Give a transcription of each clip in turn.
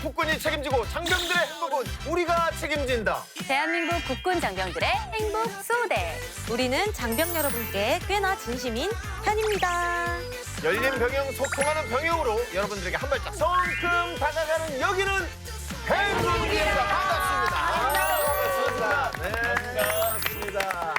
국군이 책임지고 장병들의 행복은 우리가 책임진다. 대한민국 국군 장병들의 행복 수호대. 우리는 장병 여러분께 꽤나 진심인 편입니다. 열린 병영, 소통하는 병영으로 여러분들에게 한 발짝 성큼 다가가는 여기는 행군기입니다. 반갑습니다. 네, 반갑습니다.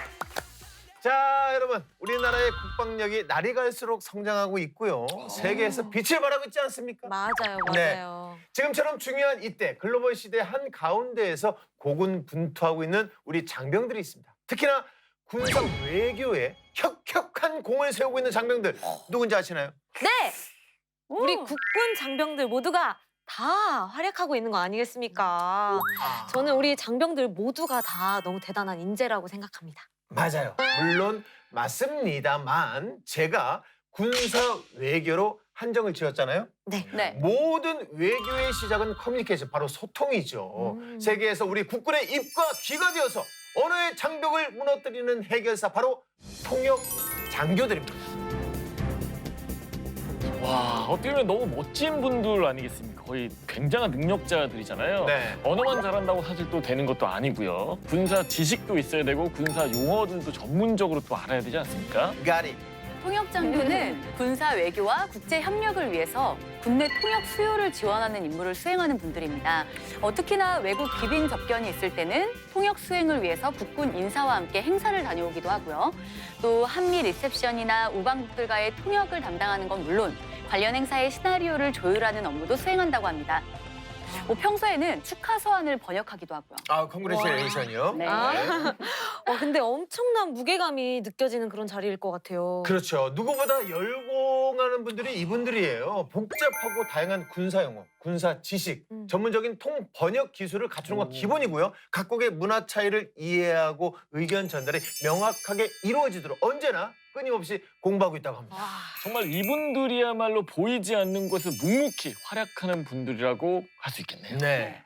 자, 여러분, 우리나라의 국방력이 날이 갈수록 성장하고 있고요. 세계에서 빛을 발하고 있지 않습니까? 맞아요, 네. 맞아요. 지금처럼 중요한 이때 글로벌 시대 한 가운데에서 고군분투하고 있는 우리 장병들이 있습니다. 특히나 군사 외교에 혁혁한 공을 세우고 있는 장병들 누군지 아시나요? 네! 우리 국군 장병들 모두가 다 활약하고 있는 거 아니겠습니까? 저는 우리 장병들 모두가 다 너무 대단한 인재라고 생각합니다. 맞아요. 물론 맞습니다만 제가 군사 외교로 한정을 지었잖아요. 네. 네. 모든 외교의 시작은 커뮤니케이션, 바로 소통이죠. 세계에서 우리 국군의 입과 귀가 되어서 언어의 장벽을 무너뜨리는 해결사, 바로 통역 장교들입니다. 와, 어떻게 보면 너무 멋진 분들 아니겠습니까? 거의 굉장한 능력자들이잖아요. 네. 언어만 잘한다고 사실 또 되는 것도 아니고요. 군사 지식도 있어야 되고 군사 용어들도 전문적으로 또 알아야 되지 않습니까? 가리. 통역 장교는 군사 외교와 국제 협력을 위해서 국내 통역 수요를 지원하는 임무를 수행하는 분들입니다. 특히나 외국 기빈 접견이 있을 때는 통역 수행을 위해서 국군 인사와 함께 행사를 다녀오기도 하고요. 또 한미 리셉션이나 우방국들과의 통역을 담당하는 건 물론 관련 행사의 시나리오를 조율하는 업무도 수행한다고 합니다. 평소에는 축하 서한을 번역하기도 하고요. 아, 컨그레이션이요. 네. 근데 엄청난 무게감이 느껴지는 그런 자리일 것 같아요. 그렇죠. 누구보다 열공하는 분들이 이분들이에요. 복잡하고 다양한 군사 용어, 군사 지식, 전문적인 통 번역 기술을 갖추는 건 기본이고요. 각국의 문화 차이를 이해하고 의견 전달이 명확하게 이루어지도록 언제나 끊임없이 공부하고 있다고 합니다. 정말 이분들이야말로 보이지 않는 곳에서 묵묵히 활약하는 분들이라고 할 수 있겠네요. 네.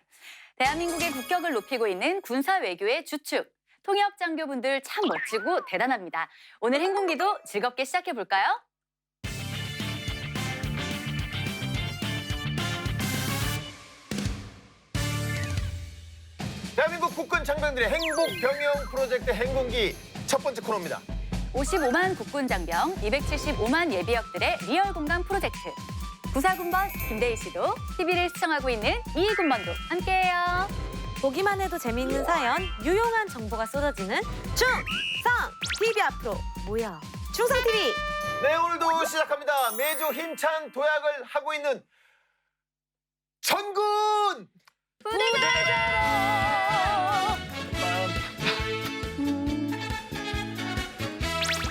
대한민국의 국격을 높이고 있는 군사 외교의 주축. 통역 장교분들 참 멋지고 대단합니다. 오늘 행군기도 즐겁게 시작해 볼까요? 대한민국 국군 장병들의 행복 병영 프로젝트 행군기 첫 번째 코너입니다. 55만 국군 장병, 275만 예비역들의 리얼 공감 프로젝트. 구사군번 김대희 씨도 TV를 시청하고 있는 이군번도 함께해요. 보기만 해도 재미있는 사연, 유용한 정보가 쏟아지는 충성 TV 앞으로 모여 충성 TV. 네, 오늘도 시작합니다. 매주 힘찬 도약을 하고 있는 전군!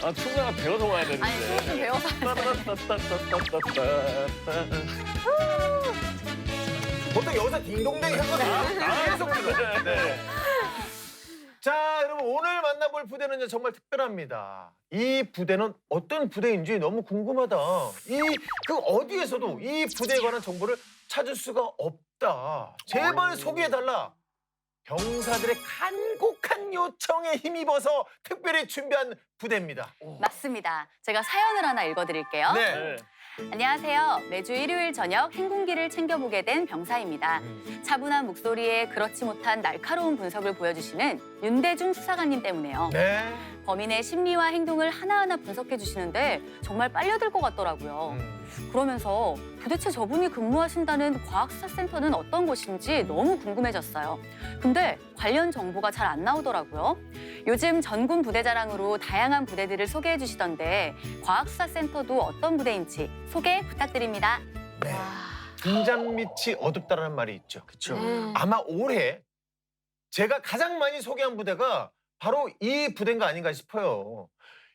아, 충나가 배워서 와야 되는데. 아니, 수업 좀 배워서 보통 여기서 딩동댕 하거든요. 계속 불러. 네. 자, 여러분 오늘 만나볼 부대는 정말 특별합니다. 이 부대는 어떤 부대인지 너무 궁금하다. 그 어디에서도 이 부대에 관한 정보를 찾을 수가 없다. 제발 소개해달라. 병사들의 간곡한 요청에 힘입어서 특별히 준비한 부대입니다. 맞습니다. 제가 사연을 하나 읽어드릴게요. 네. 네. 안녕하세요. 매주 일요일 저녁 행군기를 챙겨보게 된 병사입니다. 차분한 목소리에 그렇지 못한 날카로운 분석을 보여주시는 윤대중 수사관님 때문에요. 네. 범인의 심리와 행동을 하나하나 분석해 주시는데 정말 빨려들 것 같더라고요. 그러면서 도대체 저분이 근무하신다는 과학수사센터는 어떤 곳인지 너무 궁금해졌어요. 근데 관련 정보가 잘 안 나오더라고요. 요즘 전군 부대 자랑으로 다양한 부대들을 소개해 주시던데 과학수사센터도 어떤 부대인지 소개 부탁드립니다. 네. 등잔밑이 어둡다라는 말이 있죠. 그렇죠. 네. 아마 올해 제가 가장 많이 소개한 부대가 바로 이 부대인가 아닌가 싶어요.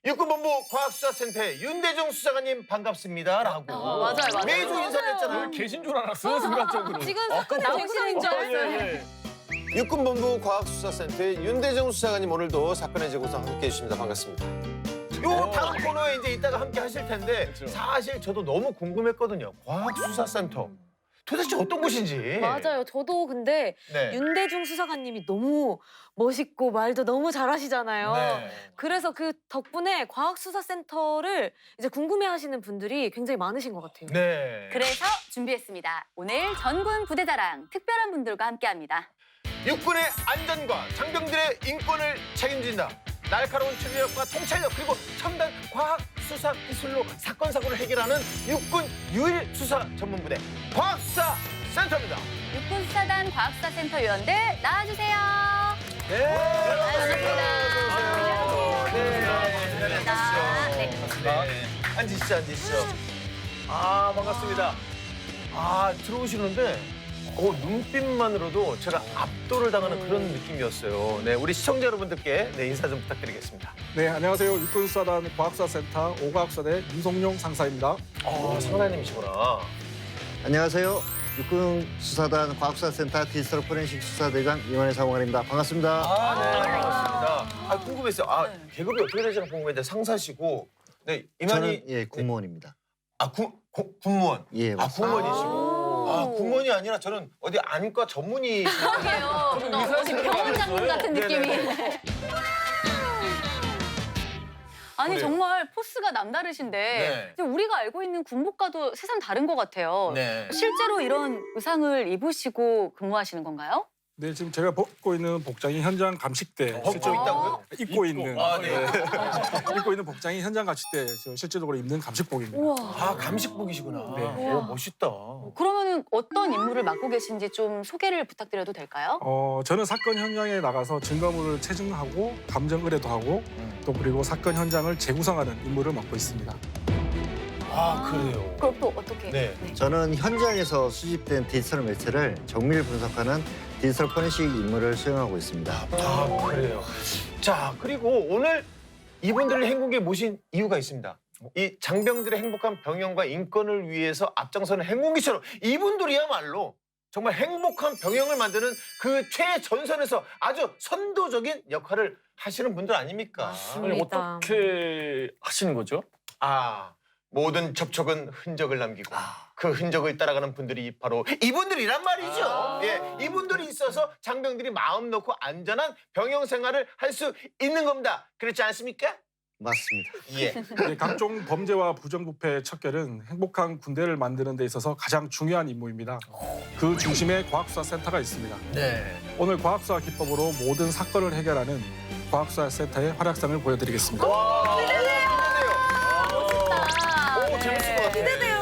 육군본부 과학수사센터의 윤대중 수사관님 반갑습니다라고 맞아요. 매주 인사를 했잖아요. 계신 줄 알았어요, 순간적으로. 지금 나오시는 줄 알았어요. 예. 육군본부 과학수사센터의 윤대중 수사관님 오늘도 사건의 재구성 함께해 주십니다. 반갑습니다. 요 다음 코너에 이제 이따가 함께 하실 텐데 그렇죠. 사실 저도 너무 궁금했거든요. 과학수사센터. 도대체 어떤 곳인지. 맞아요. 저도 근데 네. 윤대중 수사관님이 너무 멋있고 말도 너무 잘하시잖아요. 네. 그래서 그 덕분에 과학수사센터를 이제 궁금해하시는 분들이 굉장히 많으신 것 같아요. 네. 그래서 준비했습니다. 오늘 전군 부대자랑 특별한 분들과 함께합니다. 육군의 안전과 장병들의 인권을 책임진다. 날카로운 추리력과 통찰력 그리고 첨단 과학 수사 기술로 사건 사고를 해결하는 육군 유일 수사 전문부대 과학수사센터입니다. 육군수사단 과학수사센터 요원들 나와주세요. 네. 반갑습니다. 네. 네. 앉으시죠, 앉으시죠. 아, 반갑습니다. 아, 들어오시는데 눈빛만으로도 제가 압도를 당하는 그런 느낌이었어요. 네, 우리 시청자 여러분들께 인사 좀 부탁드리겠습니다. 네, 안녕하세요. 육군수사단 과학수사센터 5과학수사대 윤성용 상사입니다. 상사님이시구나. 안녕하세요. 육군수사단 과학수사센터 디지털 포렌식 수사대장 이만희 사무관입니다. 반갑습니다. 네, 반갑습니다. 궁금했어요. 네. 계급이 어떻게 되시나 궁금했는데 상사시고, 네, 저는 공무원입니다. 군무원. 예, 맞습니다. 군무원이시고. 군무원이 아니라 저는 어디 안과 전문의시고. 그러게요. 어디 병원 장군 같은 느낌이. 네네. 아니 그래요. 정말 포스가 남다르신데 네. 근데 우리가 알고 있는 군복과도 세상 다른 것 같아요. 네. 실제로 이런 의상을 입으시고 근무하시는 건가요? 네, 지금 제가 벗고 있는 복장이 현장 감식대 벗고 있다고요? 입고 있는 네. 입고 있는 복장이 현장 감식대 실제적으로 입는 감식복입니다. 우와. 감식복이시구나. 네. 오, 멋있다. 그러면은 어떤 임무를 맡고 계신지 좀 소개를 부탁드려도 될까요? 저는 사건 현장에 나가서 증거물을 체증하고 감정 의뢰도 하고 또 그리고 사건 현장을 재구성하는 임무를 맡고 있습니다. 그래요. 그럼 또 어떻게? 네. 저는 현장에서 수집된 디지털 매체를 정밀 분석하는 디지털 포렌식 임무를 수행하고 있습니다. 그래요. 자, 그리고 오늘 이분들을 행궁에 모신 이유가 있습니다. 이 장병들의 행복한 병영과 인권을 위해서 앞장서는 행궁기처럼 이분들이야말로 정말 행복한 병영을 만드는 그 최전선에서 아주 선도적인 역할을 하시는 분들 아닙니까? 아니, 어떻게 하시는 거죠? 모든 접촉은 흔적을 남기고 그 흔적을 따라가는 분들이 바로 이분들이란 말이죠. 예, 이분들이 있어서 장병들이 마음 놓고 안전한 병영 생활을 할 수 있는 겁니다. 그렇지 않습니까? 맞습니다. 예. 네, 각종 범죄와 부정부패의 척결은 행복한 군대를 만드는 데 있어서 가장 중요한 임무입니다. 그 중심에 과학수사센터가 있습니다. 네. 오늘 과학수사 기법으로 모든 사건을 해결하는 과학수사센터의 활약상을 보여드리겠습니다. 기대돼요. 멋있다. 오, 재밌을 것 같아요.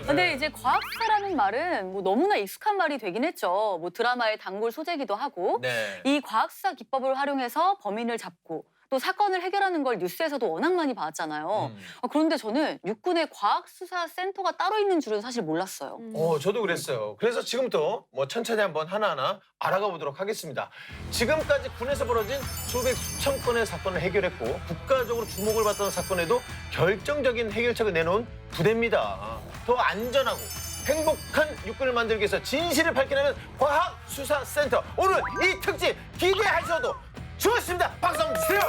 근데 이제 과학수사라는 말은 뭐 너무나 익숙한 말이 되긴 했죠. 뭐 드라마의 단골 소재기도 하고 네. 이 과학수사 기법을 활용해서 범인을 잡고 또 사건을 해결하는 걸 뉴스에서도 워낙 많이 봤잖아요. 그런데 저는 육군의 과학수사센터가 따로 있는 줄은 사실 몰랐어요. 저도 그랬어요. 그래서 지금부터 천천히 한번 하나하나 알아가 보도록 하겠습니다. 지금까지 군에서 벌어진 수백 수천 건의 사건을 해결했고 국가적으로 주목을 받던 사건에도 결정적인 해결책을 내놓은 부대입니다. 더 안전하고 행복한 육군을 만들기 위해서 진실을 밝혀내는 과학수사센터. 오늘 이 특집 기대하셔도 좋습니다. 박수 한번 주세요.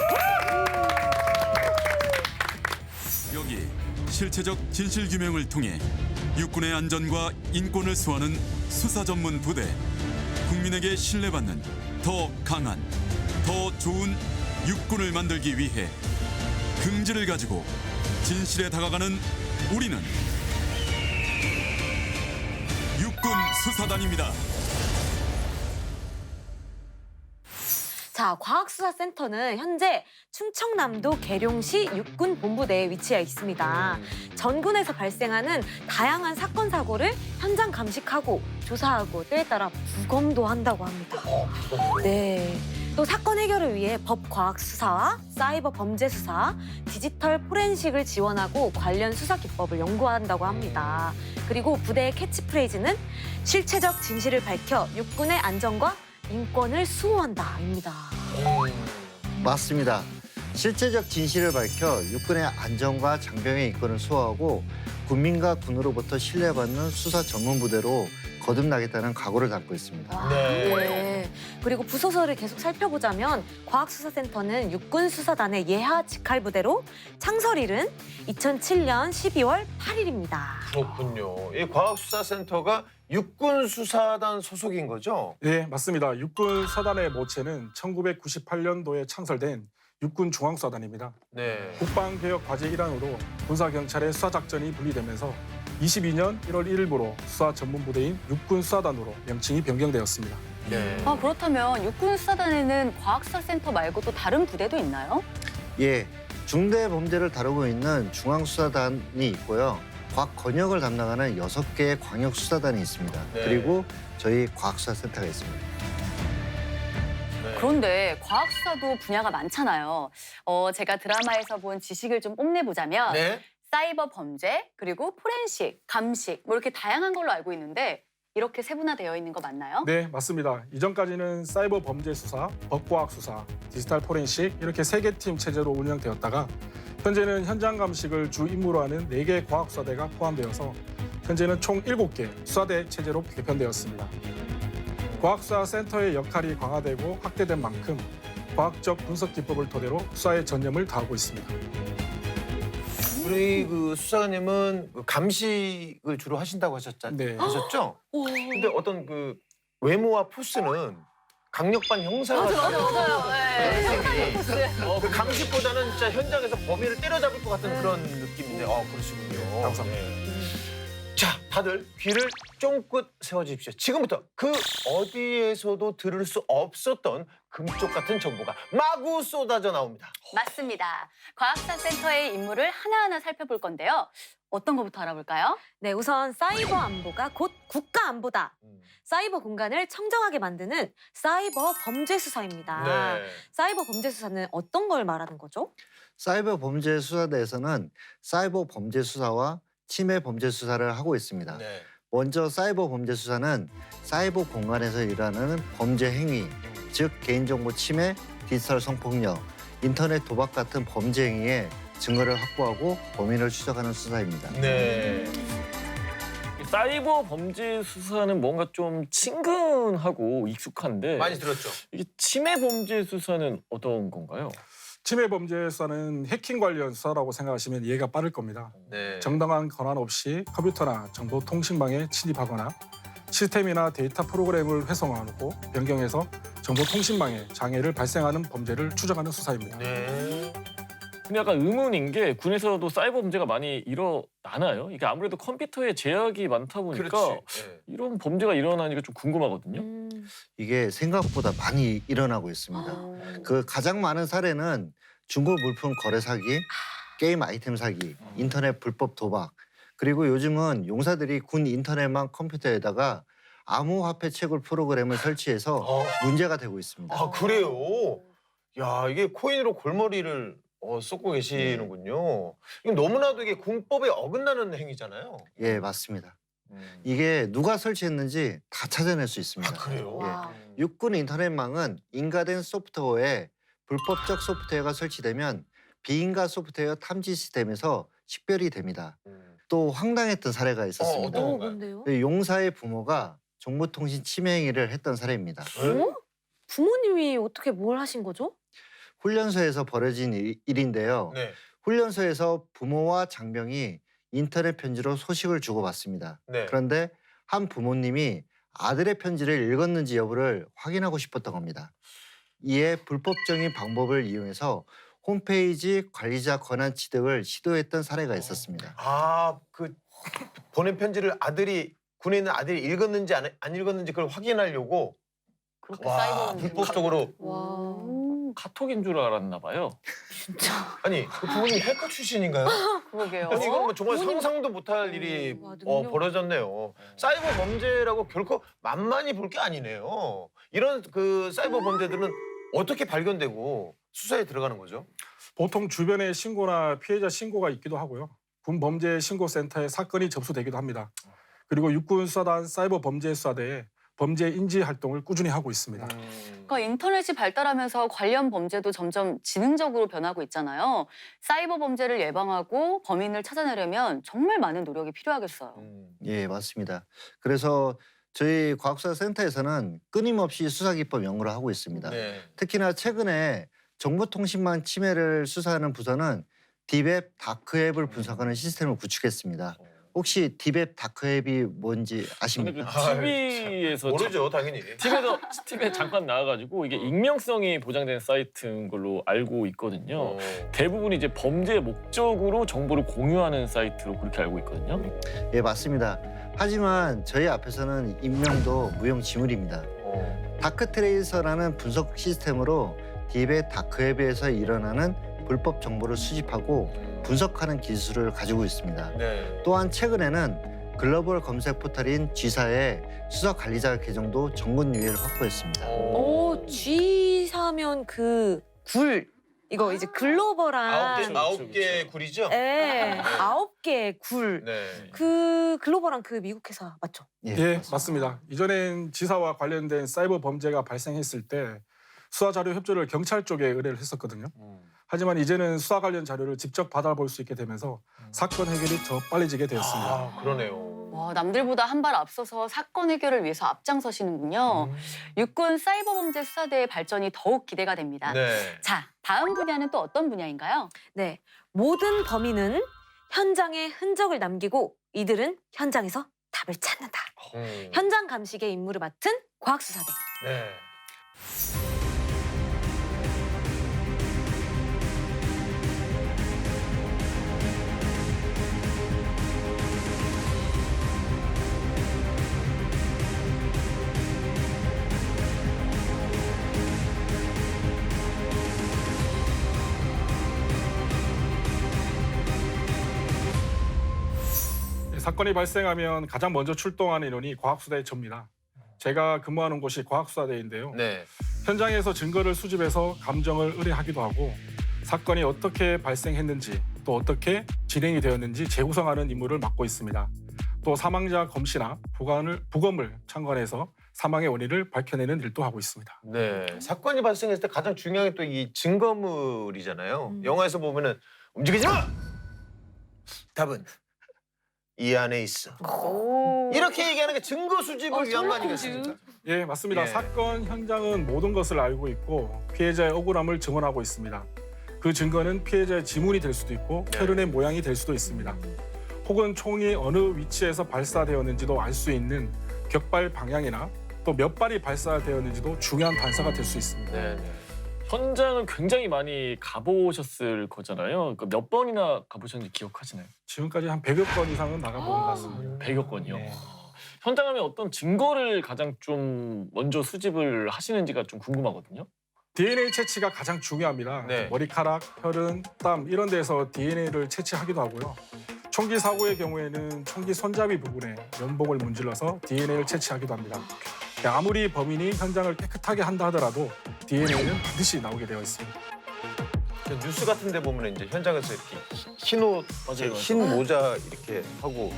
여기 실체적 진실 규명을 통해 육군의 안전과 인권을 수호하는 수사 전문 부대. 국민에게 신뢰받는 더 강한, 더 좋은 육군을 만들기 위해 긍지를 가지고 진실에 다가가는 우리는 육군 수사단입니다. 자, 과학수사센터는 현재 충청남도 계룡시 육군본부대에 위치해 있습니다. 전군에서 발생하는 다양한 사건 사고를 현장 감식하고 조사하고 때에 따라 부검도 한다고 합니다. 네. 또 사건 해결을 위해 법과학수사와 사이버 범죄수사, 디지털 포렌식을 지원하고 관련 수사 기법을 연구한다고 합니다. 그리고 부대의 캐치프레이즈는 실체적 진실을 밝혀 육군의 안전과 인권을 수호한다입니다. 맞습니다. 실체적 진실을 밝혀 육군의 안전과 장병의 인권을 수호하고 국민과 군으로부터 신뢰받는 수사 전문 부대로 거듭나겠다는 각오를 담고 있습니다. 네. 그리고 부소서를 계속 살펴보자면 과학수사센터는 육군수사단의 예하 직할부대로 창설일은 2007년 12월 8일입니다. 그렇군요. 이 과학수사센터가 육군 수사단 소속인 거죠? 네, 맞습니다. 육군 사단의 모체는 1998년도에 창설된 육군 중앙수사단입니다. 네. 국방개혁 과제 일환으로 군사경찰의 수사작전이 분리되면서 22년 1월 1일부로 수사 전문부대인 육군수사단으로 명칭이 변경되었습니다. 네. 그렇다면 육군수사단에는 과학수사센터 말고 또 다른 부대도 있나요? 예, 중대 범죄를 다루고 있는 중앙수사단이 있고요. 과학 권역을 담당하는 6개의 광역수사단이 있습니다. 네. 그리고 저희 과학수사센터가 있습니다. 네. 그런데 과학수사도 분야가 많잖아요. 제가 드라마에서 본 지식을 좀 뽐내보자면 네. 사이버 범죄, 그리고 포렌식, 감식 뭐 이렇게 다양한 걸로 알고 있는데 이렇게 세분화되어 있는 거 맞나요? 네, 맞습니다. 이전까지는 사이버 범죄 수사, 법과학 수사, 디지털 포렌식 이렇게 3개 팀 체제로 운영되었다가 현재는 현장 감식을 주 임무로 하는 4개 과학수사대가 포함되어서 현재는 총 7개 수사대 체제로 개편되었습니다. 과학수사센터의 역할이 강화되고 확대된 만큼 과학적 분석 기법을 토대로 수사에 전념을 다하고 있습니다. 우리 그 수사관님은 그 감식을 주로 하신다고 네. 하셨죠? 근데 어떤 그 외모와 포스는 강력반 형사 맞아요. 네. 그 감식보다는 진짜 현장에서 범인을 때려잡을 것 같은 그런 느낌인데, 그러시군요. 감사합니다. 네. 자, 다들 귀를 쫑긋 세워주십시오. 지금부터 그 어디에서도 들을 수 없었던 금쪽 같은 정보가 마구 쏟아져 나옵니다. 맞습니다. 과학수사센터의 임무를 하나하나 살펴볼 건데요. 어떤 것부터 알아볼까요? 네, 우선 사이버 안보가 곧 국가 안보다. 사이버 공간을 청정하게 만드는 사이버 범죄 수사입니다. 네. 사이버 범죄 수사는 어떤 걸 말하는 거죠? 사이버 범죄 수사대에서는 사이버 범죄 수사와 침해 범죄 수사를 하고 있습니다. 네. 먼저 사이버 범죄 수사는 사이버 공간에서 일어나는 범죄 행위, 즉 개인정보 침해, 디지털 성폭력, 인터넷 도박 같은 범죄 행위에 증거를 확보하고 범인을 추적하는 수사입니다. 네. 사이버 범죄 수사는 뭔가 좀 친근하고 익숙한데 많이 들었죠? 이게 침해 범죄 수사는 어떤 건가요? 침해 범죄 수사는 해킹 관련 수사라고 생각하시면 이해가 빠를 겁니다. 네. 정당한 권한 없이 컴퓨터나 정보통신망에 침입하거나 시스템이나 데이터 프로그램을 훼손하고 변경해서 정보통신망에 장애를 발생하는 범죄를 추적하는 수사입니다. 네. 근데 약간 의문인 게 군에서도 사이버 범죄가 많이 일어나나요? 이게 아무래도 컴퓨터에 제약이 많다 보니까 그렇지. 네. 이런 범죄가 일어나니까 좀 궁금하거든요. 이게 생각보다 많이 일어나고 있습니다. 그 가장 많은 사례는 중고 물품 거래 사기, 게임 아이템 사기, 인터넷 불법 도박, 그리고 요즘은 용사들이 군 인터넷망 컴퓨터에다가 암호화폐 채굴 프로그램을 설치해서 문제가 되고 있습니다. 아, 그래요? 야, 이게 코인으로 골머리를 쏟고 계시는군요. 이게 너무나도 이게 군법에 어긋나는 행위잖아요. 예, 맞습니다. 이게 누가 설치했는지 다 찾아낼 수 있습니다. 아, 그래요? 와. 육군 인터넷망은 인가된 소프트웨어에 불법적 소프트웨어가 설치되면 비인가 소프트웨어 탐지 시스템에서 식별이 됩니다. 또 황당했던 사례가 있었습니다. 어떤 건가요? 뭔데요? 용사의 부모가 정보통신 침해 행위를 했던 사례입니다. 부모님이 어떻게 뭘 하신 거죠? 훈련소에서 벌어진 일인데요. 네. 훈련소에서 부모와 장병이 인터넷 편지로 소식을 주고받습니다. 네. 그런데 한 부모님이 아들의 편지를 읽었는지 여부를 확인하고 싶었던 겁니다. 이에 불법적인 방법을 이용해서 홈페이지 관리자 권한 취득을 시도했던 사례가 있었습니다. 아, 그 보낸 편지를 군에 있는 아들이 읽었는지 안 읽었는지 그걸 확인하려고 그렇게 와, 사이버 범죄. 불법적으로. 와. 카톡인 줄 알았나 봐요. 아니, 그 부모님 해커 출신인가요? 그러게요. 아니, 이건 뭐 정말 상상도 못할 일이 와, 능력. 벌어졌네요. 사이버 범죄라고 결코 만만히 볼 게 아니네요. 이런 그 사이버 범죄들은 어떻게 발견되고 수사에 들어가는 거죠? 보통 주변에 신고나 피해자 신고가 있기도 하고요. 군 범죄 신고센터에 사건이 접수되기도 합니다. 그리고 육군 수사단 사이버 범죄 수사대에 범죄 인지 활동을 꾸준히 하고 있습니다. 그러니까 인터넷이 발달하면서 관련 범죄도 점점 지능적으로 변하고 있잖아요. 사이버 범죄를 예방하고 범인을 찾아내려면 정말 많은 노력이 필요하겠어요. 예, 맞습니다. 그래서 저희 과학수사센터에서는 끊임없이 수사기법 연구를 하고 있습니다. 네. 특히나 최근에 정보통신망 침해를 수사하는 부서는 딥앱, 다크앱을 분석하는 시스템을 구축했습니다. 혹시 디벳 다크웹이 뭔지 근데 아십니까? 그 TV에서 모르죠, 당연히. TV에 잠깐 나와가지고 이게 익명성이 보장된 사이트인 걸로 알고 있거든요. 대부분 이제 범죄 목적으로 정보를 공유하는 사이트로 그렇게 알고 있거든요. 예, 맞습니다. 하지만 저희 앞에서는 익명도 무용지물입니다. 다크트레이서라는 분석 시스템으로 디벳 다크웹에서 일어나는 불법 정보를 수집하고 분석하는 기술을 가지고 있습니다. 네. 또한 최근에는 글로벌 검색 포털인 G사의 수사 관리자 계정도 정군 유예를 확보했습니다. 오, G사면 그 굴. 이거 이제 글로벌한. 아홉 개 굴이죠? 네, 9개 굴. 네. 그 글로벌한 그 미국 회사 맞죠? 예, 맞습니다. 이전엔 지사와 관련된 사이버 범죄가 발생했을 때 수사 자료 협조를 경찰 쪽에 의뢰를 했었거든요. 하지만 이제는 수사 관련 자료를 직접 받아볼 수 있게 되면서 사건 해결이 더 빨라지게 되었습니다. 아, 그러네요. 와, 남들보다 한 발 앞서서 사건 해결을 위해서 앞장서시는군요. 육군 사이버범죄 수사대의 발전이 더욱 기대가 됩니다. 네. 자, 다음 분야는 또 어떤 분야인가요? 네, 모든 범인은 현장에 흔적을 남기고 이들은 현장에서 답을 찾는다. 현장 감식의 임무를 맡은 과학수사대. 네. 사건이 발생하면 가장 먼저 출동하는 인원이 과학수사의 접니다. 제가 근무하는 곳이 과학수사대인데요. 네. 현장에서 증거를 수집해서 감정을 의뢰하기도 하고 사건이 어떻게 발생했는지 또 어떻게 진행이 되었는지 재구성하는 임무를 맡고 있습니다. 또 사망자 검시나 부검을 참관해서 사망의 원인을 밝혀내는 일도 하고 있습니다. 네. 사건이 발생했을 때 가장 중요한 게 또 이 증거물이잖아요. 영화에서 보면은 움직이지 마! 답은 이 안에 있어. 오. 이렇게 얘기하는 게 증거 수집을 위한 거 셜록 홈즈. 아니겠습니까? 예, 맞습니다. 예. 사건 현장은 모든 것을 알고 있고 피해자의 억울함을 증언하고 있습니다. 그 증거는 피해자의 지문이 될 수도 있고 네. 혈흔의 모양이 될 수도 있습니다. 혹은 총이 어느 위치에서 발사되었는지도 알 수 있는 격발 방향이나 또 몇 발이 발사되었는지도 중요한 단서가 될 수 있습니다. 네. 네. 현장은 굉장히 많이 가보셨을 거잖아요. 그러니까 몇 번이나 가보셨는지 기억하시나요? 지금까지 한 100여 건 이상은 나가본 것 같습니다. 100여 건이요. 네. 현장 가면 어떤 증거를 가장 좀 먼저 수집을 하시는지가 좀 궁금하거든요. DNA 채취가 가장 중요합니다. 네. 머리카락, 혈흔, 땀 이런 데서 DNA를 채취하기도 하고요. 총기 사고의 경우에는 총기 손잡이 부분에 면봉을 문질러서 DNA를 채취하기도 합니다. 아무리 범인이 현장을 깨끗하게 한다 하더라도 DNA는 반드시 나오게 되어 있습니다. 저 뉴스 같은 데 보면 이제 현장에서 이렇게 흰 옷, 맞아요. 흰 모자 이렇게 하고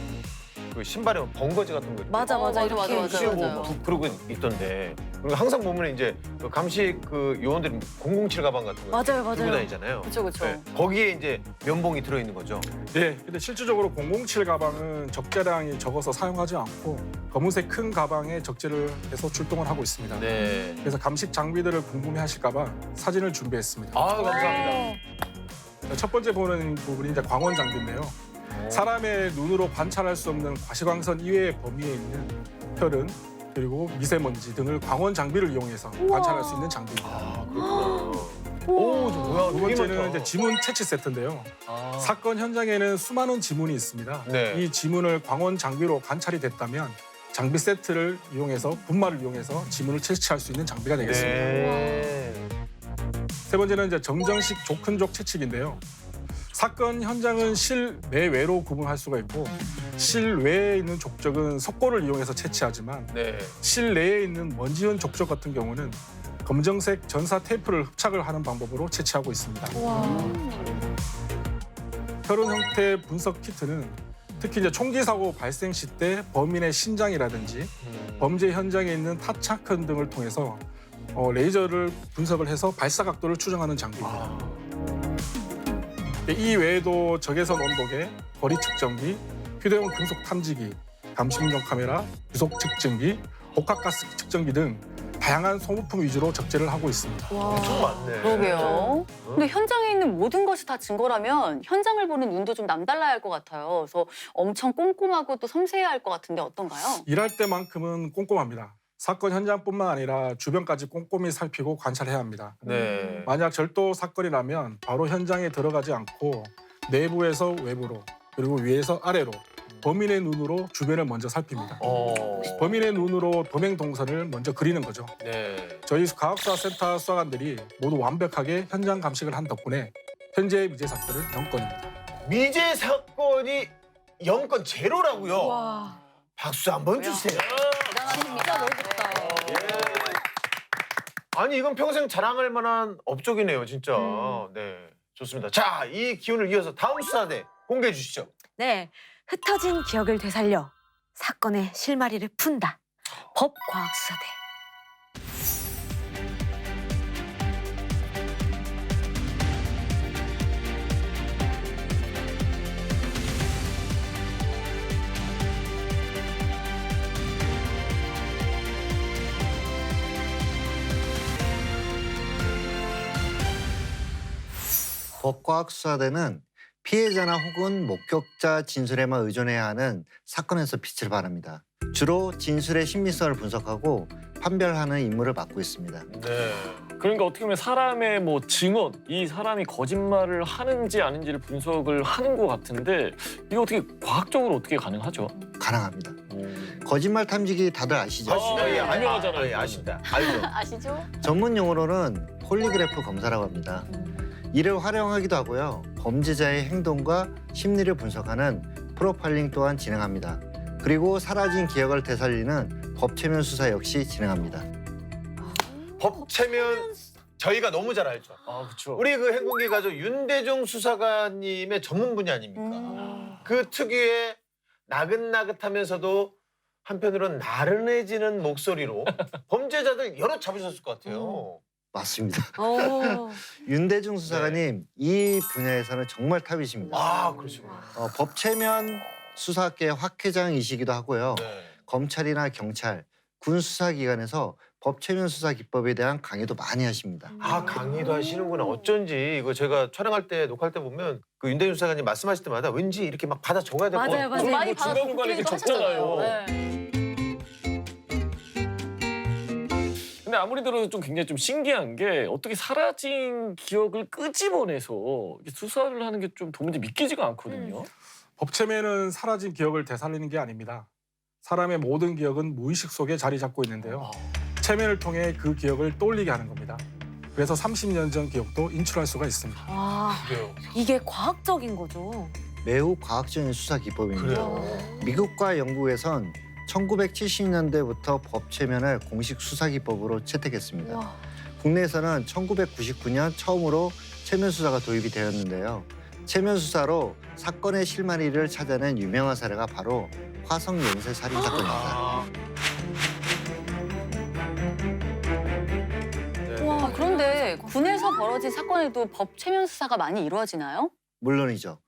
그 신발에 번거지 같은 거 이렇게 맞아, 맞아, 이렇게. 맞아, 맞아. 씌우고 그러고 있던데. 그리고 항상 보면 이제 그 감식 그 요원들이 007 가방 같은 거 맞아요, 들고 맞아요. 다니잖아요. 그쵸, 그쵸. 네. 거기에 이제 면봉이 들어 있는 거죠. 네, 근데 실질적으로 007 가방은 적재량이 적어서 사용하지 않고 검은색 큰 가방에 적재를 해서 출동을 하고 있습니다. 네. 그래서 감식 장비들을 궁금해하실까 봐 사진을 준비했습니다. 아, 감사합니다. 첫 번째 보는 부분이 이제 광원 장비인데요. 사람의 눈으로 관찰할 수 없는 과시광선 이외의 범위에 있는 혈흔 그리고 미세먼지 등을 광원 장비를 이용해서 관찰할 수 있는 장비입니다. 아, 그렇구나. 오, 저 뭐야? 두 되게 번째는 많다. 이제 지문 채취 세트인데요. 아, 사건 현장에는 수많은 지문이 있습니다. 네. 이 지문을 광원 장비로 관찰이 됐다면 장비 세트를 이용해서 분말을 이용해서 지문을 채취할 수 있는 장비가 되겠습니다. 네. 세 번째는 이제 정정식 조큰족 채취기인데요. 사건 현장은 실내외로 구분할 수가 있고 실외에 있는 족적은 석고를 이용해서 채취하지만 네. 실내에 있는 먼지연 족적 같은 경우는 검정색 전사 테이프를 흡착을 하는 방법으로 채취하고 있습니다. 혈흔 형태 분석 키트는 특히 이제 총기 사고 발생 시때 범인의 신장이라든지 범죄 현장에 있는 타착痕 등을 통해서 레이저를 분석을 해서 발사 각도를 추정하는 장비입니다. 이 외에도 적외선 온도계, 거리 측정기, 휴대용 금속 탐지기, 감식용 카메라, 유속 측정기, 복합가스 측정기 등 다양한 소모품 위주로 적재를 하고 있습니다. 엄청 많네. 그러게요. 근데 현장에 있는 모든 것이 다 증거라면 현장을 보는 눈도 좀 남달라야 할 것 같아요. 그래서 엄청 꼼꼼하고 또 섬세해야 할 것 같은데 어떤가요? 일할 때만큼은 꼼꼼합니다. 사건 현장뿐만 아니라 주변까지 꼼꼼히 살피고 관찰해야 합니다. 네. 만약 절도 사건이라면 바로 현장에 들어가지 않고 내부에서 외부로 그리고 위에서 아래로 범인의 눈으로 주변을 먼저 살핍니다. 범인의 눈으로 범행 동선을 먼저 그리는 거죠. 네. 저희 과학수사센터 수사관들이 모두 완벽하게 현장 감식을 한 덕분에 현재의 미제 사건은 0건입니다. 미제 사건이 0건 제로라고요. 와. 박수 한번 주세요. 대단하십니다. 멋있다. 아니 이건 평생 자랑할 만한 업적이네요, 진짜. 네, 좋습니다. 자, 이 기운을 이어서 다음 수사대 공개해 주시죠. 네, 흩어진 기억을 되살려 사건의 실마리를 푼다. 법과학수사대. 법과학수사대는 피해자나 혹은 목격자 진술에만 의존해야 하는 사건에서 빛을 발합니다. 주로 진술의 신빙성을 분석하고 판별하는 임무를 맡고 있습니다. 네. 그러니까 어떻게 보면 사람의 뭐 증언, 이 사람이 거짓말을 하는지 아닌지를 분석을 하는 것 같은데 이게 어떻게 과학적으로 어떻게 가능하죠? 가능합니다. 거짓말 탐지기 다들 아시죠? 예, 유명하잖아요, 예, 이거는. 아십니다. 알죠. 아시죠? 전문 용어로는 폴리그래프 검사라고 합니다. 이를 활용하기도 하고요. 범죄자의 행동과 심리를 분석하는 프로파일링 또한 진행합니다. 그리고 사라진 기억을 되살리는 법체면 수사 역시 진행합니다. 법체면 저희가 너무 잘 알죠. 아, 그렇죠. 우리 그 행공기 가족 윤대중 수사관님의 전문 분야 아닙니까? 그 특유의 나긋나긋하면서도 한편으로는 나른해지는 목소리로 범죄자들 여러 잡으셨을 것 같아요. 맞습니다. 오. 윤대중 수사관님 이 분야에서는 정말 탑이십니다. 아, 그러시구나. 법체면 수사학계의 확회장이시기도 하고요. 네. 검찰이나 경찰, 군 수사기관에서 법체면 수사 기법에 대한 강의도 많이 하십니다. 아, 강의도 하시는구나. 어쩐지 이거 제가 촬영할 때 녹화할 때 보면 그 윤대중 수사관님 말씀하실 때마다 왠지 이렇게 막 받아 적어야 될 것 맞아요, 같고. 맞아요. 많이 뭐 중간중간에 이렇게 적잖아요. 네. 근데 아무리 들어도 좀 굉장히 좀 신기한 게 어떻게 사라진 기억을 끄집어내서 이렇게 수사를 하는 게 좀 도무지 믿기지가 않거든요. 법체면은 사라진 기억을 되살리는 게 아닙니다. 사람의 모든 기억은 무의식 속에 자리 잡고 있는데요. 체면을 통해 그 기억을 떠올리게 하는 겁니다. 그래서 30년 전 기억도 인출할 수가 있습니다. 와, 그래요. 이게 과학적인 거죠. 매우 과학적인 수사 기법입니다. 그래요. 미국과 영국에선 1970년대부터 법체면을 공식 수사 기법으로 채택했습니다. 와. 국내에서는 1999년 처음으로 체면 수사가 도입이 되었는데요. 체면 수사로 사건의 실마리를 찾아낸 유명한 사례가 바로 화성 연쇄 살인 사건입니다. 아. 네. 와, 그런데 군에서 벌어진 사건에도 법 체면 수사가 많이 이루어지나요? 물론이죠.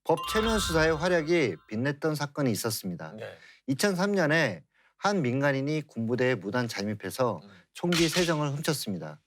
법체면 수사의 활약이 빛냈던 사건이 있었습니다. 네. 2003년에 한 민간인이 군부대에 무단 잠입해서 총기 3정을 훔쳤습니다.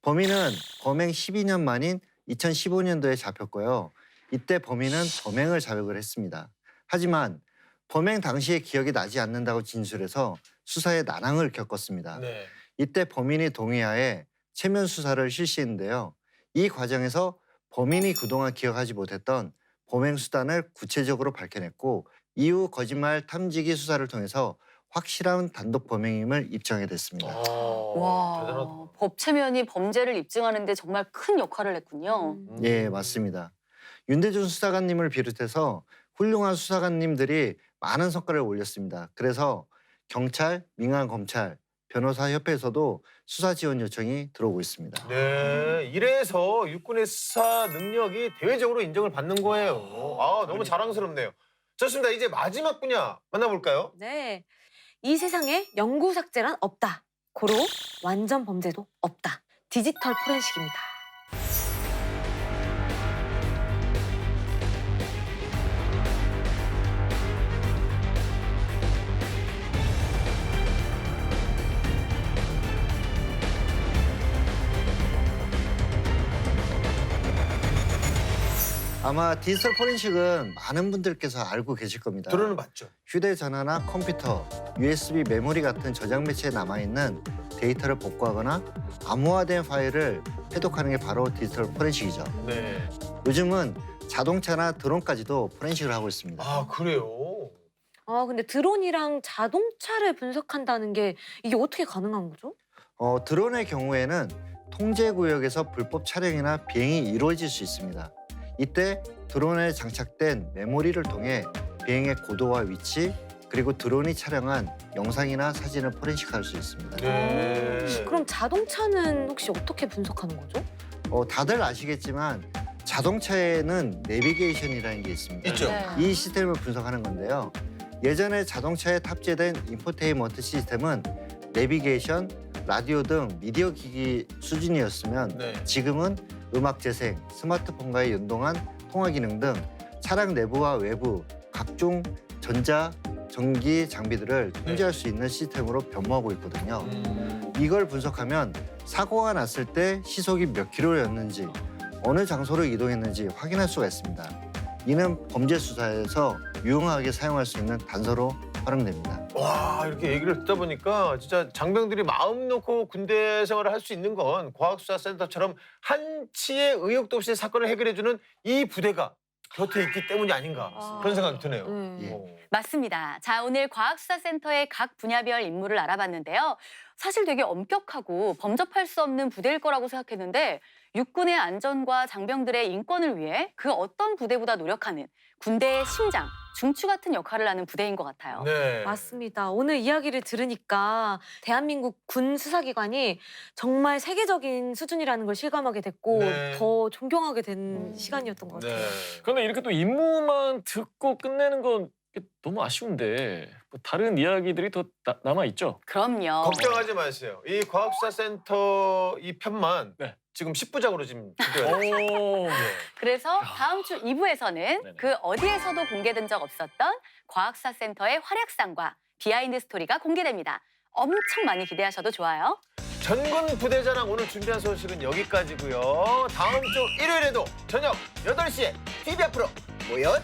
범인은 범행 12년 만인 2015년도에 잡혔고요. 이때 범인은 범행을 자백을 했습니다. 하지만 범행 당시의 기억이 나지 않는다고 진술해서 수사에 난항을 겪었습니다. 네. 이때 범인이 동의하에 체면 수사를 실시했는데요. 이 과정에서 범인이 그동안 기억하지 못했던 범행 수단을 구체적으로 밝혀냈고 이후 거짓말 탐지기 수사를 통해서 확실한 단독 범행임을 입증하게 됐습니다. 와, 대단하다. 법 체면이 범죄를 입증하는 데 정말 큰 역할을 했군요. 예, 맞습니다. 윤대중 수사관님을 비롯해서 훌륭한 수사관님들이 많은 성과를 올렸습니다. 그래서 경찰, 민간검찰, 변호사협회에서도 수사 지원 요청이 들어오고 있습니다. 네, 이래서 육군의 수사 능력이 대외적으로 인정을 받는 거예요. 아, 너무 자랑스럽네요. 좋습니다. 이제 마지막 분야 만나볼까요? 네. 이 세상에 영구 삭제란 없다. 고로 완전 범죄도 없다. 디지털 포렌식입니다. 아마 디지털 포렌식은 많은 분들께서 알고 계실 겁니다. 들어는 봤죠. 휴대전화나 컴퓨터, USB 메모리 같은 저장 매체에 남아있는 데이터를 복구하거나 암호화된 파일을 해독하는 게 바로 디지털 포렌식이죠. 네. 요즘은 자동차나 드론까지도 포렌식을 하고 있습니다. 아 그래요? 아, 근데 드론이랑 자동차를 분석한다는 게 이게 어떻게 가능한 거죠? 드론의 경우에는 통제 구역에서 불법 촬영이나 비행이 이루어질 수 있습니다. 이때 드론에 장착된 메모리를 통해 비행의 고도와 위치, 그리고 드론이 촬영한 영상이나 사진을 포렌식할 수 있습니다. 네. 그럼 자동차는 혹시 어떻게 분석하는 거죠? 다들 아시겠지만 자동차에는 내비게이션이라는 게 있습니다. 있죠. 네. 이 시스템을 분석하는 건데요. 예전에 자동차에 탑재된 인포테인먼트 시스템은 내비게이션, 라디오 등 미디어 기기 수준이었으면 네. 지금은 음악 재생, 스마트폰과의 연동한 통화 기능 등 차량 내부와 외부 각종 전자, 전기 장비들을 통제할 수 있는 시스템으로 변모하고 있거든요. 이걸 분석하면 사고가 났을 때 시속이 몇 킬로였는지, 어느 장소로 이동했는지 확인할 수가 있습니다. 이는 범죄 수사에서 유용하게 사용할 수 있는 단서로 활용됩니다. 와 이렇게 얘기를 듣다 보니까 진짜 장병들이 마음 놓고 군대 생활을 할 수 있는 건 과학수사센터처럼 한치의 의혹도 없이 사건을 해결해주는 이 부대가 곁에 있기 때문이 아닌가 그런 생각이 드네요. 예. 맞습니다. 자, 오늘 과학수사센터의 각 분야별 임무를 알아봤는데요. 사실 되게 엄격하고 범접할 수 없는 부대일 거라고 생각했는데 육군의 안전과 장병들의 인권을 위해 그 어떤 부대보다 노력하는 군대의 심장, 중추 같은 역할을 하는 부대인 것 같아요. 네. 맞습니다. 오늘 이야기를 들으니까 대한민국 군 수사기관이 정말 세계적인 수준이라는 걸 실감하게 됐고 네. 더 존경하게 된 시간이었던 것 같아요. 네. 그런데 이렇게 또 임무만 듣고 끝내는 건 너무 아쉬운데 뭐 다른 이야기들이 더 남아 있죠. 그럼요. 걱정하지 마세요. 이 과학수사센터 이 편만 네. 지금 10부작으로 지금 준비가 됐어요. 오. 그래서 다음 주 2부에서는 네네. 그 어디에서도 공개된 적 없었던 과학수사센터의 활약상과 비하인드 스토리가 공개됩니다. 엄청 많이 기대하셔도 좋아요. 전군 부대자랑 오늘 준비한 소식은 여기까지고요. 다음 주 일요일에도 저녁 8시에 TV 앞으로 모여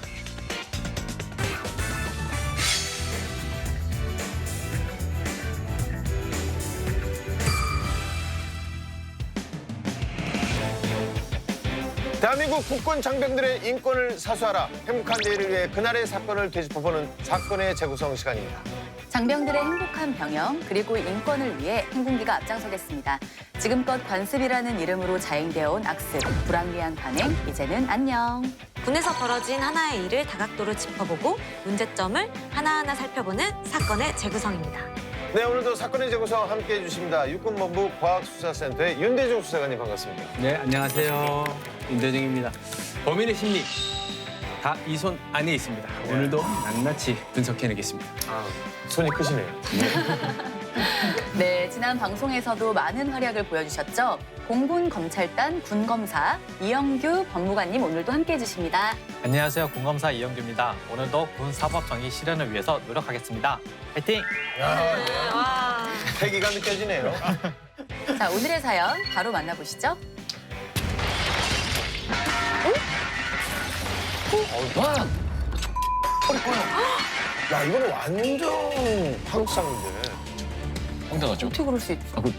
대한민국 국군 장병들의 인권을 사수하라. 행복한 내일을 위해 그날의 사건을 되짚어보는 사건의 재구성 시간입니다. 장병들의 행복한 병영 그리고 인권을 위해 행군기가 앞장서겠습니다. 지금껏 관습이라는 이름으로 자행되어 온 악습, 불합리한 관행, 이제는 안녕. 군에서 벌어진 하나의 일을 다각도로 짚어보고 문제점을 하나하나 살펴보는 사건의 재구성입니다. 네, 오늘도 사건의 재구성 함께해 주십니다. 육군본부 과학수사센터의 윤대중 수사관님 반갑습니다. 네, 안녕하세요. 윤대중입니다. 범인의 심리 다 이 손 안에 있습니다. 오늘도 낱낱이 분석해내겠습니다. 손이 크시네요. 네, 지난 방송에서도 많은 활약을 보여주셨죠. 공군 검찰단 군검사 이영규 법무관님 오늘도 함께해 주십니다. 안녕하세요. 군검사 이영규입니다. 오늘도 군 사법 정의 실현을 위해서 노력하겠습니다. 화이팅! 와. 패기가 느껴지네요. 자, 오늘의 사연 바로 만나보시죠. 와! 야, 이거는 완전 한국상인데. 황당하죠? 어떻게 그럴 수 있지? 아, 그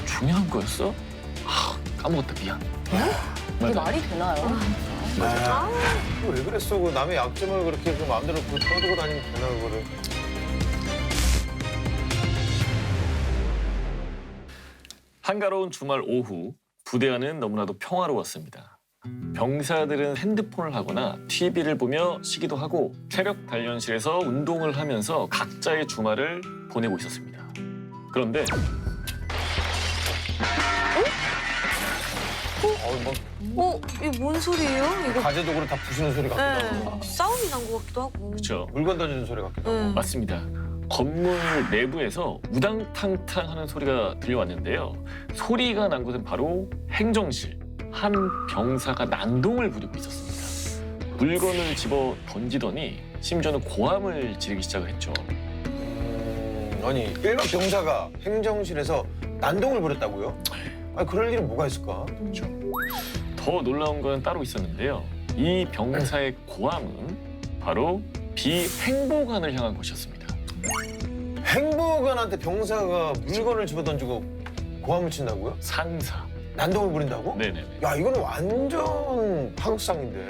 중요한 거였어? 아, 까먹었다 미안. 이게 말이 되나요? 왜 그랬어? 그 남의 약점을 그렇게 그 마음대로 그 떠들고 다니면 되나, 그거를. 한가로운 주말 오후 부대 안은 너무나도 평화로웠습니다. 병사들은 핸드폰을 하거나 TV를 보며 쉬기도 하고 체력 단련실에서 운동을 하면서 각자의 주말을 보내고 있었습니다. 그런데 이게 뭔 소리예요? 이거 가재도구를 다 부수는 소리 같기도 하고. 네, 싸움이 난 것 같기도 하고. 그렇죠. 물건 던지는 소리 같기도 하고. 맞습니다. 건물 내부에서 우당탕탕 하는 소리가 들려왔는데요. 소리가 난 곳은 바로 행정실. 한 병사가 난동을 부리고 있었습니다. 물건을 집어 던지더니 심지어는 고함을 지르기 시작을 했죠. 아니, 일반 병사가 행정실에서 난동을 부렸다고요? 아니, 그럴 일은 뭐가 있을까? 더 놀라운 건 따로 있었는데요. 이 병사의 고함은 바로 비행보관을 향한 것이었습니다. 행보관한테 병사가 물건을 집어던지고 고함을 친다고요? 상사. 난동을 부린다고? 네네네. 야, 이건 완전 파극상인데.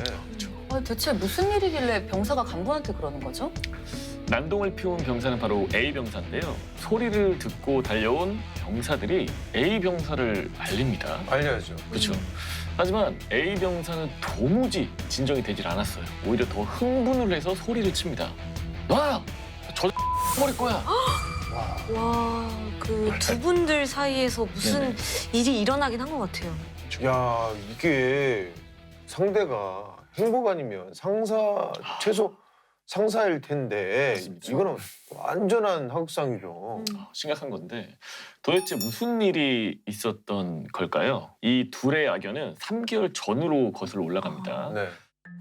대체 무슨 일이길래 병사가 간부한테 그러는 거죠? 난동을 피운 병사는 바로 A 병사인데요. 소리를 듣고 달려온 병사들이 A 병사를 알립니다. 알려야죠. 그렇죠. 하지만 A 병사는 도무지 진정이 되질 않았어요. 오히려 더 흥분을 해서 소리를 칩니다. 와! 저 버릴 거야. 와, 그 두 분들 사이에서 무슨 네네. 일이 일어나긴 한 것 같아요. 야, 이게 상대가 행보관이면 최소 상사일 텐데 맞습니다. 이거는 완전한 하극상이죠. 심각한 건데 도대체 무슨 일이 있었던 걸까요? 이 둘의 악연은 3개월 전으로 거슬러 올라갑니다. 네.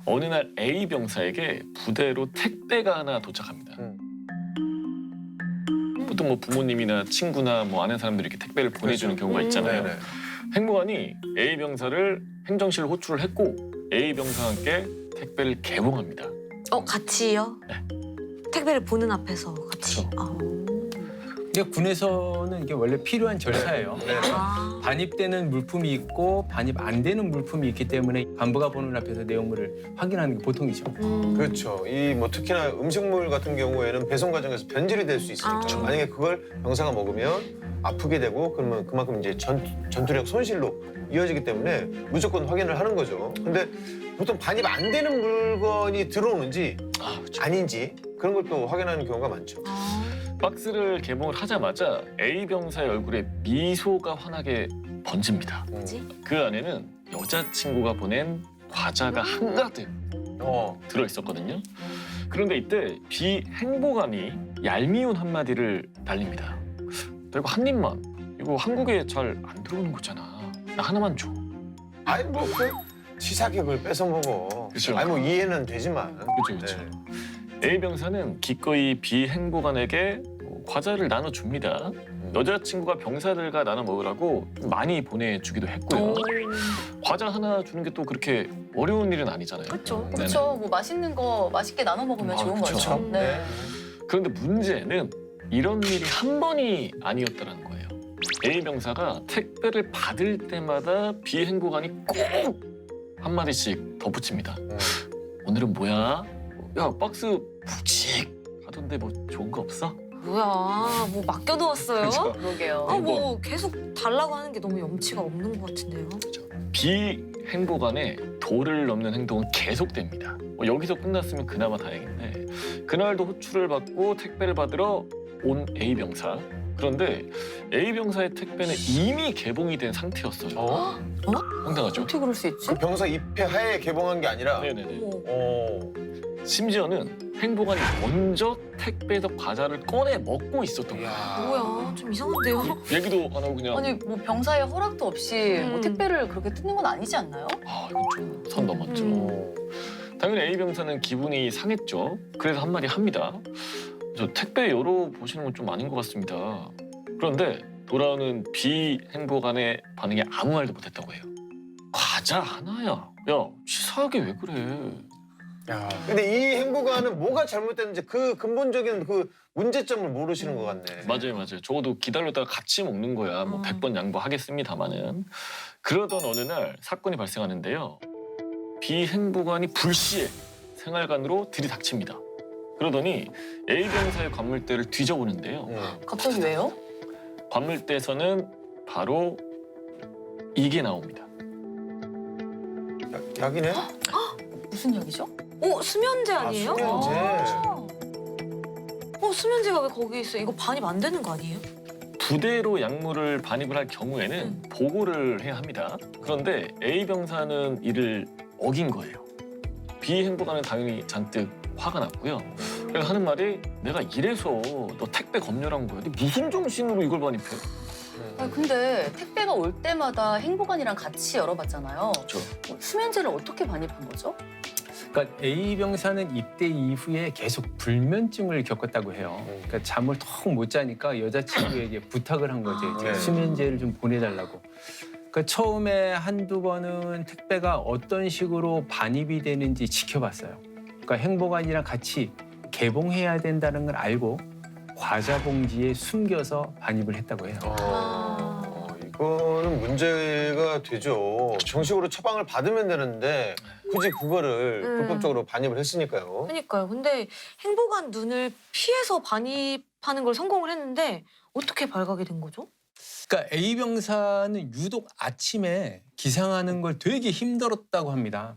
어느 날 A 병사에게 부대로 택배가 하나 도착합니다. 보통 뭐 부모님이나 친구나 뭐 아는 사람들이 이렇게 택배를 보내주는 경우가 있잖아요. 네네. 행보관이 A 병사를 행정실 호출을 했고 A 병사와 함께 택배를 개봉합니다. 같이요? 네. 택배를 보는 앞에서 같이. 그렇죠. 이게 군에서는 이게 원래 필요한 절차예요. 아. 반입되는 물품이 있고 반입 안 되는 물품이 있기 때문에 간부가 보는 앞에서 내용물을 확인하는 게 보통이죠. 그렇죠. 이 뭐 특히나 음식물 같은 경우에는 배송 과정에서 변질이 될 수 있으니까 아. 만약에 그걸 병사가 먹으면 아프게 되고 그러면 그만큼 이제 전투력 손실로 이어지기 때문에 무조건 확인을 하는 거죠. 근데 보통 반입 안 되는 물건이 들어오는지 아닌지 그런 걸 또 확인하는 경우가 많죠. 박스를 개봉을 하자마자 A 병사의 얼굴에 미소가 환하게 번집니다. 그 안에는 여자친구가 보낸 과자가 한가득 들어 있었거든요. 그런데 이때 B 행보관이 얄미운 한마디를 날립니다. 너 이거 한 입만. 이거 한국에 잘 안 들어오는 거잖아. 나 하나만 줘. 아니 뭐그 시사객을 뺏어 먹어. 그쵸. 아니 뭐 이해는 되지만. 그렇죠. A 병사는 기꺼이 B 행보관에게 과자를 나눠줍니다. 여자친구가 병사들과 나눠 먹으라고 많이 보내주기도 했고요. 과자 하나 주는 게 또 그렇게 어려운 일은 아니잖아요. 그렇죠. 네네. 그렇죠. 뭐 맛있는 거 맛있게 나눠 먹으면 좋은 그쵸. 거죠. 네. 그런데 문제는 이런 일이 한 번이 아니었다는 거예요. A 병사가 택배를 받을 때마다 B 행보관이 꼭 한마디씩 덧붙입니다. 오늘은 뭐야? 야, 박스 푹직 하던데 뭐 좋은 거 없어? 뭐야, 뭐 맡겨두었어요? 그렇죠. 그러게요. 뭐 계속 달라고 하는 게 너무 염치가 없는 것 같은데요. B 행보관의 도를 넘는 행동은 계속됩니다. 여기서 끝났으면 그나마 다행인데 그날도 호출을 받고 택배를 받으러 온 A 병사. 그런데 A 병사의 택배는 이미 개봉이 된 상태였어요. 황당하죠? 어떻게 그럴 수 있지? 그 병사 입회 하에 개봉한 게 아니라. 네네네. 어. 심지어는 행보관이 먼저 택배에서 과자를 꺼내 먹고 있었던 거예요. 뭐야, 좀 이상한데요? 얘기도 안 하고 그냥 아니 뭐 병사의 허락도 없이 뭐 택배를 그렇게 뜯는 건 아니지 않나요? 이건 좀 선 넘었죠. 당연히 A 병사는 기분이 상했죠. 그래서 한마디 합니다. 저 택배 열어보시는 건 좀 아닌 것 같습니다. 그런데 돌아오는 B 행보관의 반응에 아무 말도 못했다고 해요. 과자 하나야. 야, 치사하게 왜 그래. 근데 이 행보관은 뭐가 잘못됐는지 그 근본적인 그 문제점을 모르시는 것 같네. 맞아요. 적어도 기다렸다가 같이 먹는 거야. 뭐 100번 양보하겠습니다마는. 그러던 어느 날 사건이 발생하는데요. B 행보관이 불시에 생활관으로 들이닥칩니다. 그러더니 A 병사의 관물대를 뒤져보는데요. 갑자기 왜요? 관물대에서는 바로 이게 나옵니다. 약이네? 무슨 약이죠? 수면제 아니에요? 수면제. 수면제가 왜 거기 있어요? 이거 반입 안 되는 거 아니에요? 부대로 약물을 반입을 할 경우에는 보고를 해야 합니다. 그런데 A 병사는 이를 어긴 거예요. B 행보관은 당연히 잔뜩 화가 났고요. 그래서 하는 말이 내가 이래서 너 택배 검열한 거야. 너 무슨 정신으로 이걸 반입해? 아니, 근데 택배가 올 때마다 행보관이랑 같이 열어봤잖아요. 그렇죠. 수면제를 어떻게 반입한 거죠? 그러니까 A 병사는 입대 이후에 계속 불면증을 겪었다고 해요. 그러니까 잠을 턱 못 자니까 여자친구에게 부탁을 한 거죠. 이제 네. 수면제를 좀 보내달라고. 그러니까 처음에 한두 번은 택배가 어떤 식으로 반입이 되는지 지켜봤어요. 그러니까 행보관이랑 같이 개봉해야 된다는 걸 알고 과자 봉지에 숨겨서 반입을 했다고 해요. 이거는 문제가 되죠. 정식으로 처방을 받으면 되는데 굳이 그거를 불법적으로 반입을 했으니까요. 그러니까요. 근데 행복한 눈을 피해서 반입하는 걸 성공을 했는데 어떻게 발각이 된 거죠? 그러니까 A 병사는 유독 아침에 기상하는 걸 되게 힘들었다고 합니다.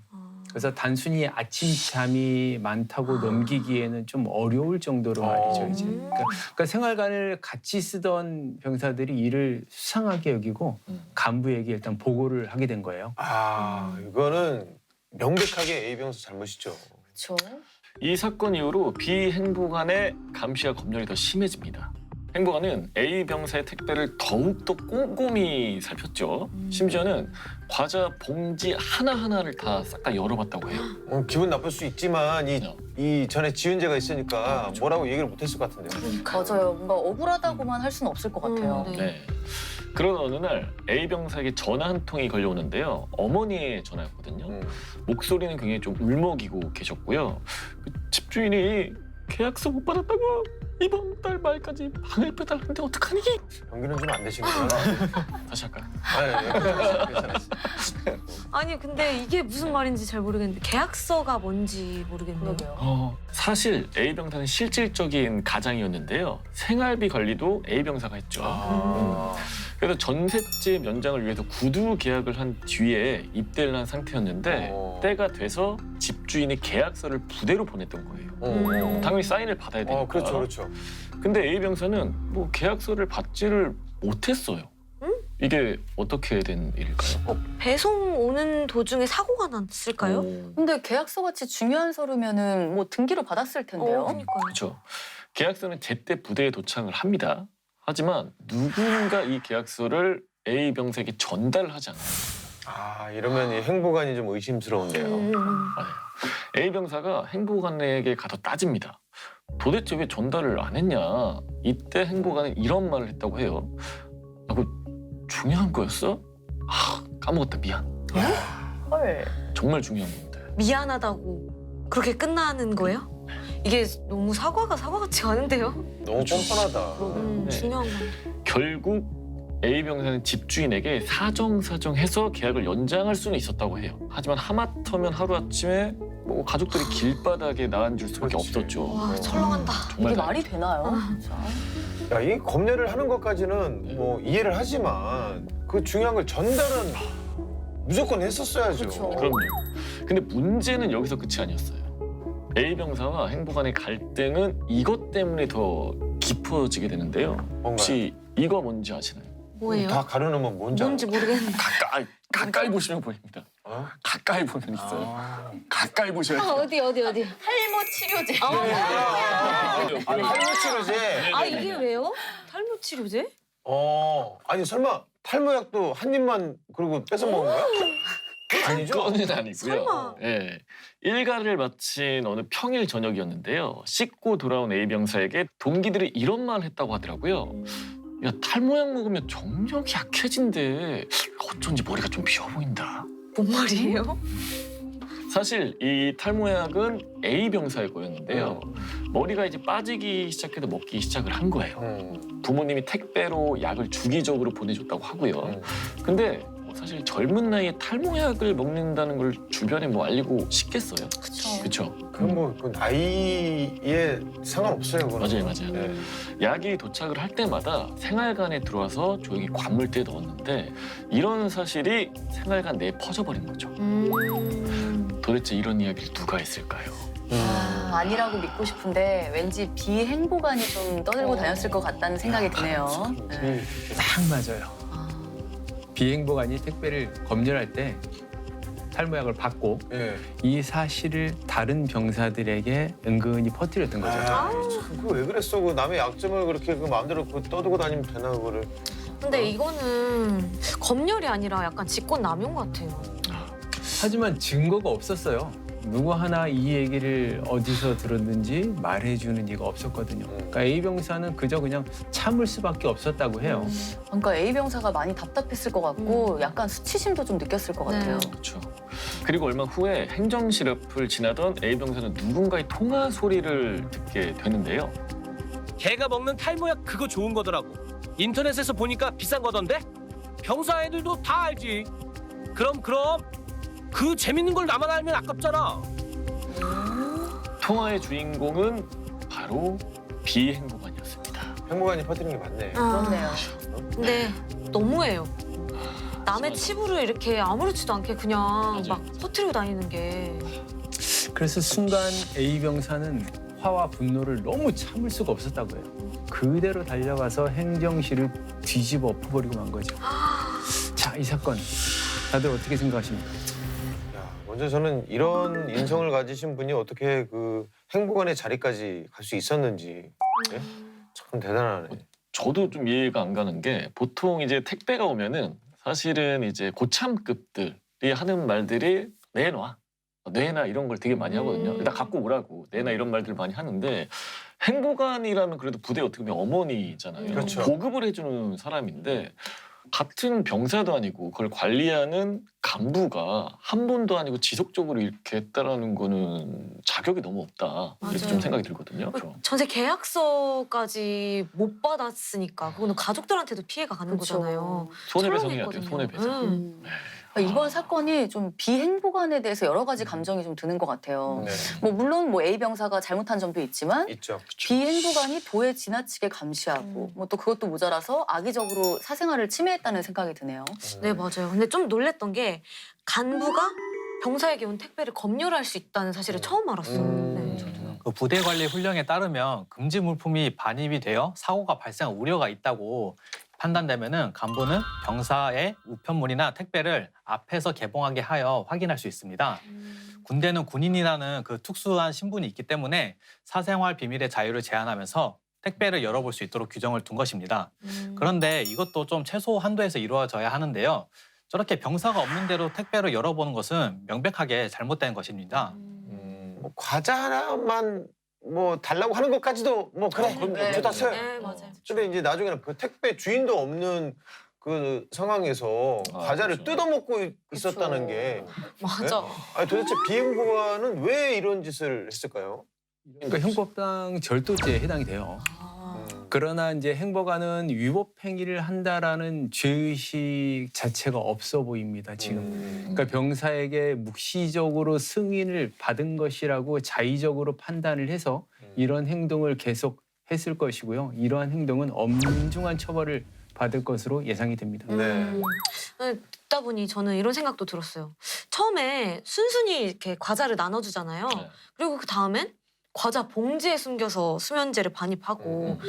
그래서 단순히 아침잠이 많다고 넘기기에는 좀 어려울 정도로 말이죠. 이제. 그러니까 생활관을 같이 쓰던 병사들이 이를 수상하게 여기고 간부에게 일단 보고를 하게 된 거예요. 이거는 명백하게 A병사 잘못이죠. 그렇죠. 이 사건 이후로 비행보관의 감시와 검열이 더 심해집니다. 행보관은 A 병사의 택배를 더욱더 꼼꼼히 살폈죠. 심지어는 과자 봉지 하나하나를 다 싹 다 열어봤다고 해요. 기분 나쁠 수 있지만 이 전에 지은죄가 있으니까 뭐라고 얘기를 못했을 것 같은데요. 맞아요. 뭔가 억울하다고만 할 수는 없을 것 같아요. 네. 그런 어느 날 A 병사에게 전화 한 통이 걸려오는데요. 어머니의 전화였거든요. 목소리는 굉장히 좀 울먹이고 계셨고요. 그 집주인이 계약서 못 받았다고 이번 달 말까지 방을 빼달라는데 어떡하니? 연기는 좀 안 되시는구나. 다시 할까요? 괜찮았어요. 아니 근데 이게 무슨 말인지 잘 모르겠는데 계약서가 뭔지 모르겠네요. 사실 A 병사는 실질적인 가장이었는데요. 생활비 관리도 A 병사가 했죠. 그래서 전셋집 연장을 위해서 구두 계약을 한 뒤에 입대를 한 상태였는데 때가 돼서 집주인이 계약서를 부대로 보냈던 거예요. 당연히 사인을 받아야 되니까. 그렇죠, 그렇죠. 근데 A 병사는 뭐 계약서를 받지를 못했어요. 이게 어떻게 된 일일까요? 배송 오는 도중에 사고가 났을까요? 근데 계약서 같이 중요한 서류면은 뭐 등기로 받았을 텐데요. 그러니까요. 그렇죠. 계약서는 제때 부대에 도착을 합니다. 하지만 누군가 이 계약서를 A 병사에게 전달하지 않아요. 이러면 이 행보관이 좀 의심스러운데요. 맞아요. A 병사가 행보관에게 가서 따집니다. 도대체 왜 전달을 안 했냐? 이때 행보관은 이런 말을 했다고 해요. 그 중요한 거였어? 까먹었다 미안. 헐. 정말 중요한 건데. 미안하다고 그렇게 끝나는 거예요? 이게 너무 사과 같지가 않은데요? 너무 뻔뻔하다. 네. 중요한 건. 결국 A 병사는 집주인에게 사정해서 계약을 연장할 수는 있었다고 해요. 하지만 하마터면 하루아침에 뭐 가족들이 길바닥에 나앉을 수밖에 없었죠. 와 철렁한다. 정말 이게 다행이죠. 말이 되나요? 진짜. 이 검열을 하는 것까지는 뭐 이해를 하지만 그 중요한 걸 전달은 무조건 했었어야죠. 그렇죠. 그럼요. 근데 문제는 여기서 끝이 아니었어요. A 병사와 행보관의 갈등은 이것 때문에 더 깊어지게 되는데요. 혹시 이거 뭔지 아시나요? 뭐예요? 다 가려놓으면 뭔지 모르겠는데. 가까이 보시면 보입니다. 가까이 보면 있어요. 가까이 보셔야 돼요. 어디? 탈모 치료제. 탈모 치료제. 이게 왜요? 탈모 치료제? 아니 설마 탈모약도 한 입만 그러고 뺏어 먹은 거야? 아니죠? 그거는 아니고요. 설마. 예. 일가를 마친 어느 평일 저녁이었는데요. 씻고 돌아온 A 병사에게 동기들이 이런 말을 했다고 하더라고요. 야, 탈모약 먹으면 정력이 약해진대. 어쩐지 머리가 좀 비어 보인다. 뭔 말이에요? 사실 이 탈모약은 A 병사의 거였는데요. 머리가 이제 빠지기 시작해도 먹기 시작을 한 거예요. 부모님이 택배로 약을 주기적으로 보내줬다고 하고요. 근데 사실 젊은 나이에 탈모약을 먹는다는 걸 주변에 뭐 알리고 싶겠어요? 그렇죠. 그건 뭐 그 나이에 상관없어요. 그거는. 맞아요. 네. 약이 도착을 할 때마다 생활관에 들어와서 조용히 관물대에 넣었는데 이런 사실이 생활관 내에 퍼져버린 거죠. 도대체 이런 이야기를 누가 했을까요? 아니라고 믿고 싶은데 왠지 비행보관이 좀 떠들고 다녔을 것 같다는 생각이 드네요. 네. 딱 맞아요. 비행보관이 택배를 검열할 때 탈모약을 받고 이 사실을 다른 병사들에게 은근히 퍼뜨렸던 거죠. 그거 왜 그랬어? 그 남의 약점을 그렇게 그 마음대로 그 떠들고 다니면 되나 그거를? 근데 이거는 검열이 아니라 약간 직권남용 같아요. 하지만 증거가 없었어요. 누구 하나 이 얘기를 어디서 들었는지 말해주는 이가 없었거든요. 그러니까 A 병사는 그저 그냥 참을 수밖에 없었다고 해요. 그러니까 A 병사가 많이 답답했을 것 같고 약간 수치심도 좀 느꼈을 것 같아요. 그렇죠. 그리고 얼마 후에 행정실 앞을 지나던 A 병사는 누군가의 통화 소리를 듣게 되는데요. 걔가 먹는 탈모약 그거 좋은 거더라고. 인터넷에서 보니까 비싼 거던데? 병사 애들도 다 알지. 그럼 그 재밌는 걸 나만 알면 아깝잖아. 통화의 주인공은 바로 비행보관이었습니다. 행복한이 퍼뜨린 게 맞네. 그렇네요. 근데 너무해요. 남의 치부를 이렇게 아무렇지도 않게 그냥 맞아요. 막 퍼뜨리고 다니는 게. 그래서 순간 A 병사는 화와 분노를 너무 참을 수가 없었다고 해요. 그대로 달려가서 행정실을 뒤집어 엎어버리고 만 거죠. 자, 이 사건 다들 어떻게 생각하십니까? 야, 먼저 저는 이런 인성을 가지신 분이 어떻게 그 행복원의 자리까지 갈 수 있었는지 예? 참 대단하네. 저도 좀 이해가 안 가는 게 보통 이제 택배가 오면은 사실은 이제 고참급들이 하는 말들이 내놔, 내놔 이런 걸 되게 많이 하거든요. 일단 갖고 오라고 내놔 이런 말들을 많이 하는데 행보관이라는 그래도 부대 어떻게 보면 어머니잖아요. 그렇죠. 보급을 해주는 사람인데 같은 병사도 아니고 그걸 관리하는 간부가 한 번도 아니고 지속적으로 이렇게 했다라는 거는 자격이 너무 없다. 이렇게 맞아요. 좀 생각이 들거든요. 전세 계약서까지 못 받았으니까 그거는 가족들한테도 피해가 가는 그쵸. 거잖아요. 손해배상해야 돼요. 철렁했거든요. 손해배상. 그러니까 이번 사건이 좀 비행보관에 대해서 여러 가지 감정이 좀 드는 것 같아요. 네, 뭐 물론 뭐 A 병사가 잘못한 점도 있지만 있죠. 비행보관이 도에 지나치게 감시하고 뭐 또 그것도 모자라서 악의적으로 사생활을 침해했다는 생각이 드네요. 네, 맞아요. 근데 좀 놀랬던 게 간부가 병사에게 온 택배를 검열할 수 있다는 사실을 처음 알았어요. 네, 저도. 그 부대 관리 훈령에 따르면 금지 물품이 반입이 되어 사고가 발생할 우려가 있다고 판단되면은 간부는 병사의 우편물이나 택배를 앞에서 개봉하게 하여 확인할 수 있습니다. 군대는 군인이라는 그 특수한 신분이 있기 때문에 사생활 비밀의 자유를 제한하면서 택배를 열어볼 수 있도록 규정을 둔 것입니다. 그런데 이것도 좀 최소 한도에서 이루어져야 하는데요. 저렇게 병사가 없는 대로 택배를 열어보는 것은 명백하게 잘못된 것입니다. 뭐 과자 하나만 뭐 달라고 하는 것까지도 뭐 그래 네. 좋다 쳐요. 네, 맞아요. 근데 이제 나중에는 그 택배 주인도 없는 그 상황에서 아, 과자를 그렇죠. 뜯어먹고 있었다는 게 맞아. 아니 도대체 비행보관은 왜 이런 짓을 했을까요? 그러니까 형법상 절도죄에 해당이 돼요. 그러나 이제 행보관은 위법 행위를 한다라는 죄의식 자체가 없어 보입니다. 지금. 그러니까 병사에게 묵시적으로 승인을 받은 것이라고 자의적으로 판단을 해서 이런 행동을 계속 했을 것이고요. 이러한 행동은 엄중한 처벌을 받을 것으로 예상이 됩니다. 네. 듣다 보니 저는 이런 생각도 들었어요. 처음에 순순히 이렇게 과자를 나눠주잖아요. 네. 그리고 그 다음엔 과자 봉지에 숨겨서 수면제를 반입하고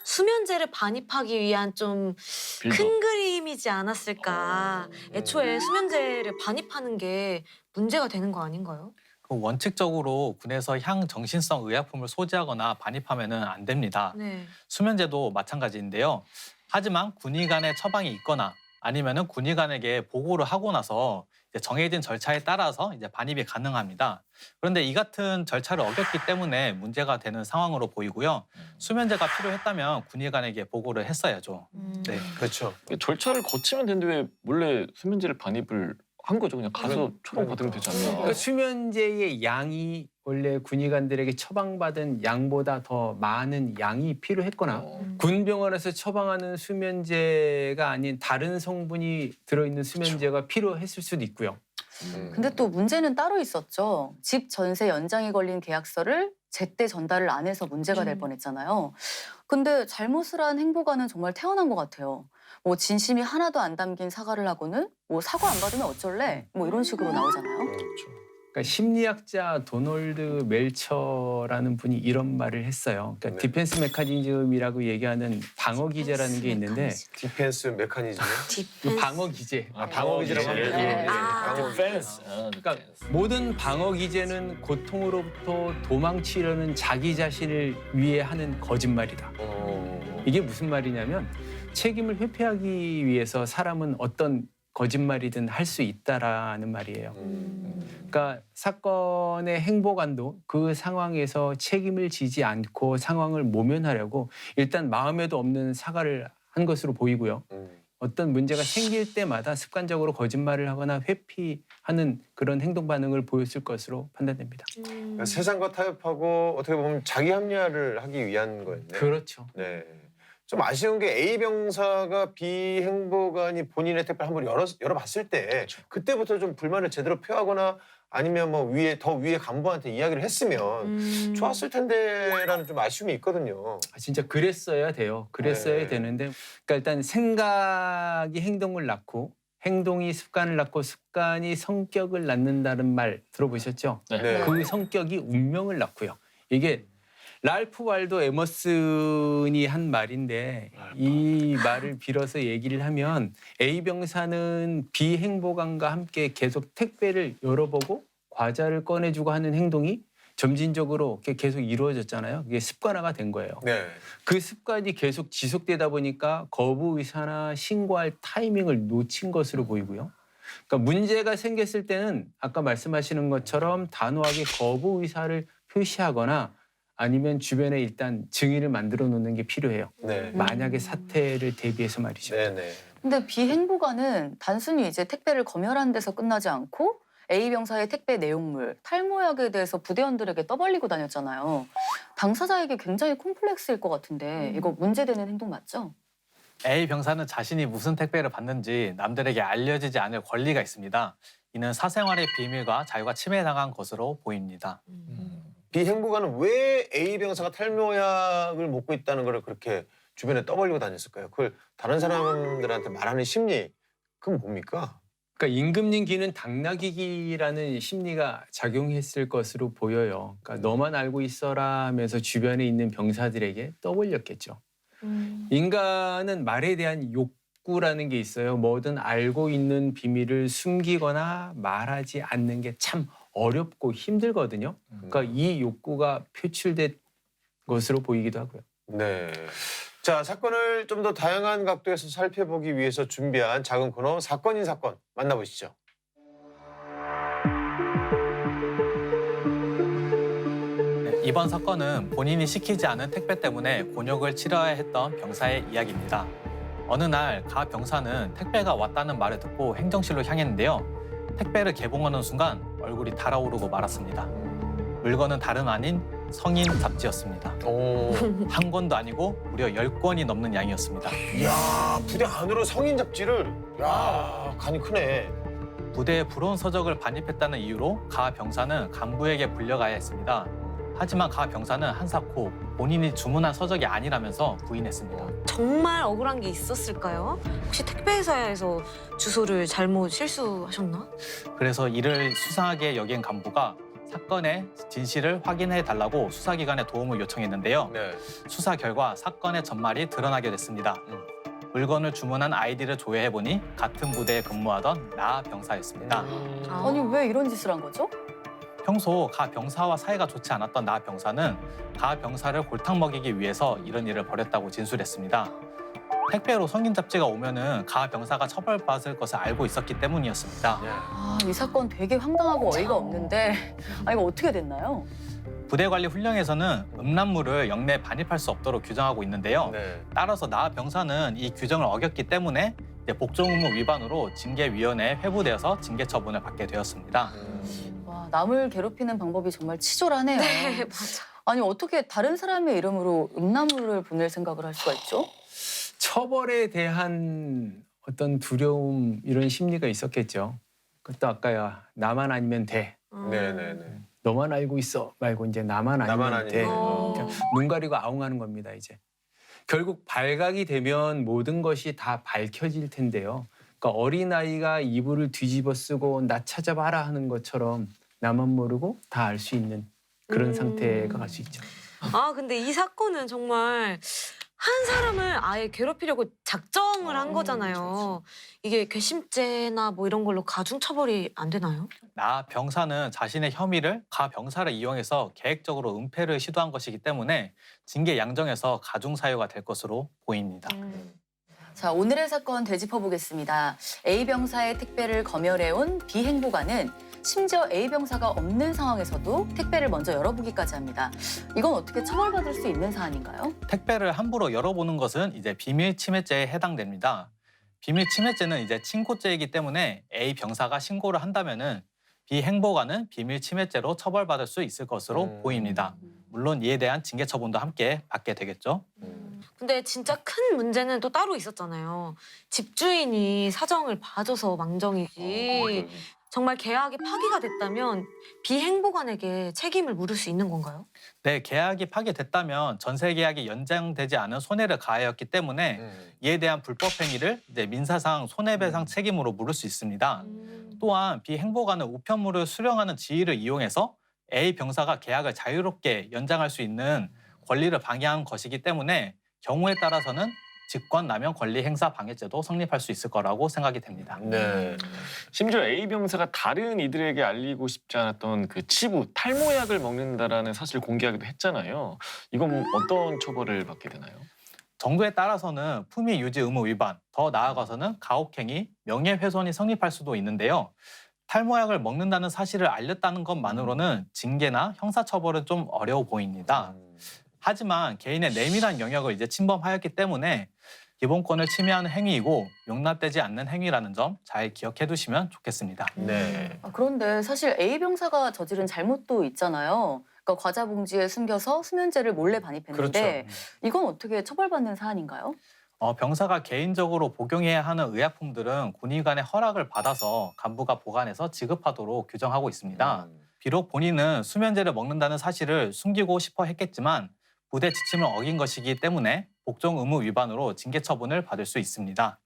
수면제를 반입하기 위한 좀 빌더. 큰 그림이지 않았을까. 애초에 수면제를 반입하는 게 문제가 되는 거 아닌가요? 그 원칙적으로 군에서 향정신성 의약품을 소지하거나 반입하면은 안 됩니다. 네. 수면제도 마찬가지인데요. 하지만 군의 간의 처방이 있거나 아니면은 군의 간에게 보고를 하고 나서 이제 정해진 절차에 따라서 이제 반입이 가능합니다. 그런데 이 같은 절차를 어겼기 때문에 문제가 되는 상황으로 보이고요. 수면제가 필요했다면 군의 간에게 보고를 했어야죠. 네. 그렇죠. 절차를 거치면 되는데 왜 몰래 수면제를 반입을 한 거죠? 그냥 가서 처방 받으면 되지 않나? 그러니까 수면제의 양이 원래 군의관들에게 처방받은 양보다 더 많은 양이 필요했거나 군병원에서 처방하는 수면제가 아닌 다른 성분이 들어있는 수면제가 필요했을 수도 있고요. 근데 또 문제는 따로 있었죠. 집 전세 연장이 걸린 계약서를 제때 전달을 안 해서 문제가 될 뻔했잖아요. 근데 잘못을 한 행보관은 정말 태어난 것 같아요. 뭐 진심이 하나도 안 담긴 사과를 하고는 뭐 사과 안 받으면 어쩔래? 뭐 이런 식으로 나오잖아요. 그러니까 심리학자 도널드 멜처라는 분이 이런 말을 했어요. 그러니까 네. 디펜스 메커니즘이라고 얘기하는 방어 기제라는 게 있는데 디펜스 메커니즘이요? 그 방어 기제. 방어 기제라고 네. 합니다. 예, 예. 아. 방어 기제. 디펜스. 그러니까 모든 방어 기제는 고통으로부터 도망치려는 자기 자신을 위해 하는 거짓말이다. 이게 무슨 말이냐면 책임을 회피하기 위해서 사람은 어떤 거짓말이든 할 수 있다라는 말이에요. 그러니까 사건의 행보관도 그 상황에서 책임을 지지 않고 상황을 모면하려고 일단 마음에도 없는 사과를 한 것으로 보이고요. 어떤 문제가 생길 때마다 습관적으로 거짓말을 하거나 회피하는 그런 행동 반응을 보였을 것으로 판단됩니다. 그러니까 세상과 타협하고 어떻게 보면 자기 합리화를 하기 위한 거였네. 그렇죠. 네. 좀 아쉬운 게 A 병사가 B 행보관이 본인의 택배를 한번 열어봤을 때 그때부터 좀 불만을 제대로 표하거나 아니면 뭐 더 위에 간부한테 이야기를 했으면 좋았을 텐데라는 좀 아쉬움이 있거든요. 진짜 그랬어야 돼요. 그랬어야 네. 되는데 그러니까 일단 생각이 행동을 낳고 행동이 습관을 낳고 습관이 성격을 낳는다는 말 들어보셨죠? 네. 그 성격이 운명을 낳고요. 이게 랄프 waldo 에머슨이 한 말인데 이 말을 빌어서 얘기를 하면 A 병사는 B 행보관과 함께 계속 택배를 열어보고 과자를 꺼내주고 하는 행동이 점진적으로 계속 이루어졌잖아요. 그게 습관화가 된 거예요. 네. 그 습관이 계속 지속되다 보니까 거부 의사나 신고할 타이밍을 놓친 것으로 보이고요. 그러니까 문제가 생겼을 때는 아까 말씀하시는 것처럼 단호하게 거부 의사를 표시하거나 아니면 주변에 일단 증인을 만들어 놓는 게 필요해요. 네. 만약에 사태를 대비해서 말이죠. 네네. 근데 비행보관은 단순히 이제 택배를 검열하는 데서 끝나지 않고 A 병사의 택배 내용물, 탈모약에 대해서 부대원들에게 떠벌리고 다녔잖아요. 당사자에게 굉장히 콤플렉스일 것 같은데 이거 문제되는 행동 맞죠? A 병사는 자신이 무슨 택배를 받는지 남들에게 알려지지 않을 권리가 있습니다. 이는 사생활의 비밀과 자유가 침해당한 것으로 보입니다. B 행보관은 왜 A 병사가 탈모약을 먹고 있다는 걸 그렇게 주변에 떠벌리고 다녔을까요? 그걸 다른 사람들한테 말하는 심리, 그건 뭡니까? 그러니까 임금님기는 당나귀기라는 심리가 작용했을 것으로 보여요. 그러니까 너만 알고 있어라 하면서 주변에 있는 병사들에게 떠벌렸겠죠. 인간은 말에 대한 욕구라는 게 있어요. 뭐든 알고 있는 비밀을 숨기거나 말하지 않는 게 참 어렵고 힘들거든요. 그러니까 이 욕구가 표출된 것으로 보이기도 하고요. 네. 자, 사건을 좀 더 다양한 각도에서 살펴보기 위해서 준비한 작은 코너 사건인 사건 만나보시죠. 이번 사건은 본인이 시키지 않은 택배 때문에 곤욕을 치러야 했던 병사의 이야기입니다. 어느 날 가 병사는 택배가 왔다는 말을 듣고 행정실로 향했는데요. 택배를 개봉하는 순간 얼굴이 달아오르고 말았습니다. 물건은 다름 아닌 성인 잡지였습니다. 한 권도 아니고 무려 10권이 넘는 양이었습니다. 이야, 부대 안으로 성인 잡지를. 야, 간이 크네. 부대에 부러운 서적을 반입했다는 이유로 가 병사는 간부에게 불려가야 했습니다. 하지만 가 병사는 한사코 본인이 주문한 서적이 아니라면서 부인했습니다. 정말 억울한 게 있었을까요? 혹시 택배회사에서 주소를 잘못 실수하셨나? 그래서 이를 수상하게 여긴 간부가 사건의 진실을 확인해달라고 수사기관에 도움을 요청했는데요. 네. 수사 결과 사건의 전말이 드러나게 됐습니다. 물건을 주문한 아이디를 조회해보니 같은 부대에 근무하던 나 병사였습니다. 아니 왜 이런 짓을 한 거죠? 평소 가 병사와 사이가 좋지 않았던 나 병사는 가 병사를 골탕 먹이기 위해서 이런 일을 벌였다고 진술했습니다. 택배로 성인 잡지가 오면은 가 병사가 처벌받을 것을 알고 있었기 때문이었습니다. 아, 이 사건 되게 황당하고 어이가 없는데 이거 어떻게 됐나요? 부대 관리 훈령에서는 음란물을 영내에 반입할 수 없도록 규정하고 있는데요. 네. 따라서 나 병사는 이 규정을 어겼기 때문에 복종 의무 위반으로 징계위원회에 회부되어서 징계 처분을 받게 되었습니다. 와, 남을 괴롭히는 방법이 정말 치졸하네요. 네, 맞아. 아니 어떻게 다른 사람의 이름으로 음란물을 보낼 생각을 할 수가 있죠? 처벌에 대한 어떤 두려움 이런 심리가 있었겠죠. 그것도 아까야 나만 아니면 돼. 네네네. 너만 알고 있어 말고 이제 나만 나만 아니면 돼. 아니면. 그냥 눈 가리고 아웅하는 겁니다 이제. 결국 발각이 되면 모든 것이 다 밝혀질 텐데요. 그러니까 어린아이가 이불을 뒤집어 쓰고 나 찾아봐라 하는 것처럼 나만 모르고 다 알 수 있는 그런 상태가 갈 수 있죠. 아, 근데 이 사건은 정말 한 사람을 아예 괴롭히려고 작정을 한 거잖아요. 이게 괘씸죄나 뭐 이런 걸로 가중처벌이 안 되나요? 나 병사는 자신의 혐의를 가 병사를 이용해서 계획적으로 은폐를 시도한 것이기 때문에 징계 양정에서 가중 사유가 될 것으로 보입니다. 자, 오늘의 사건 되짚어보겠습니다. A 병사의 택배를 검열해온 B 행보관은 심지어 A 병사가 없는 상황에서도 택배를 먼저 열어보기까지 합니다. 이건 어떻게 처벌받을 수 있는 사안인가요? 택배를 함부로 열어보는 것은 이제 비밀 침해죄에 해당됩니다. 비밀 침해죄는 이제 친고죄이기 때문에 A 병사가 신고를 한다면은 B 행보관은 비밀 침해죄로 처벌받을 수 있을 것으로 보입니다. 물론 이에 대한 징계 처분도 함께 받게 되겠죠. 근데 진짜 큰 문제는 또 따로 있었잖아요. 집주인이 사정을 봐줘서 망정이지. 정말 계약이 파기가 됐다면 비행보관에게 책임을 물을 수 있는 건가요? 네, 계약이 파기됐다면 전세 계약이 연장되지 않은 손해를 가하였기 때문에 이에 대한 불법 행위를 이제 민사상 손해배상 책임으로 물을 수 있습니다. 또한 비행보관은 우편물을 수령하는 지위를 이용해서 A 병사가 계약을 자유롭게 연장할 수 있는 권리를 방해한 것이기 때문에 경우에 따라서는 직권남용 권리 행사 방해죄도 성립할 수 있을 거라고 생각이 됩니다. 네. 심지어 A 병사가 다른 이들에게 알리고 싶지 않았던 그 치부, 탈모약을 먹는다라는 사실을 공개하기도 했잖아요. 이건 어떤 처벌을 받게 되나요? 정도에 따라서는 품위 유지 의무 위반, 더 나아가서는 가혹행위, 명예훼손이 성립할 수도 있는데요. 탈모약을 먹는다는 사실을 알렸다는 것만으로는 징계나 형사처벌은 좀 어려워 보입니다. 하지만 개인의 내밀한 영역을 이제 침범하였기 때문에 기본권을 침해하는 행위이고 용납되지 않는 행위라는 점 잘 기억해 두시면 좋겠습니다. 네. 그런데 사실 A 병사가 저지른 잘못도 있잖아요. 그러니까 과자 봉지에 숨겨서 수면제를 몰래 반입했는데 이건 어떻게 처벌받는 사안인가요? 병사가 개인적으로 복용해야 하는 의약품들은 군의관의 허락을 받아서 간부가 보관해서 지급하도록 규정하고 있습니다. 비록 본인은 수면제를 먹는다는 사실을 숨기고 싶어 했겠지만 부대 지침을 어긴 것이기 때문에 복종 의무 위반으로 징계 처분을 받을 수 있습니다.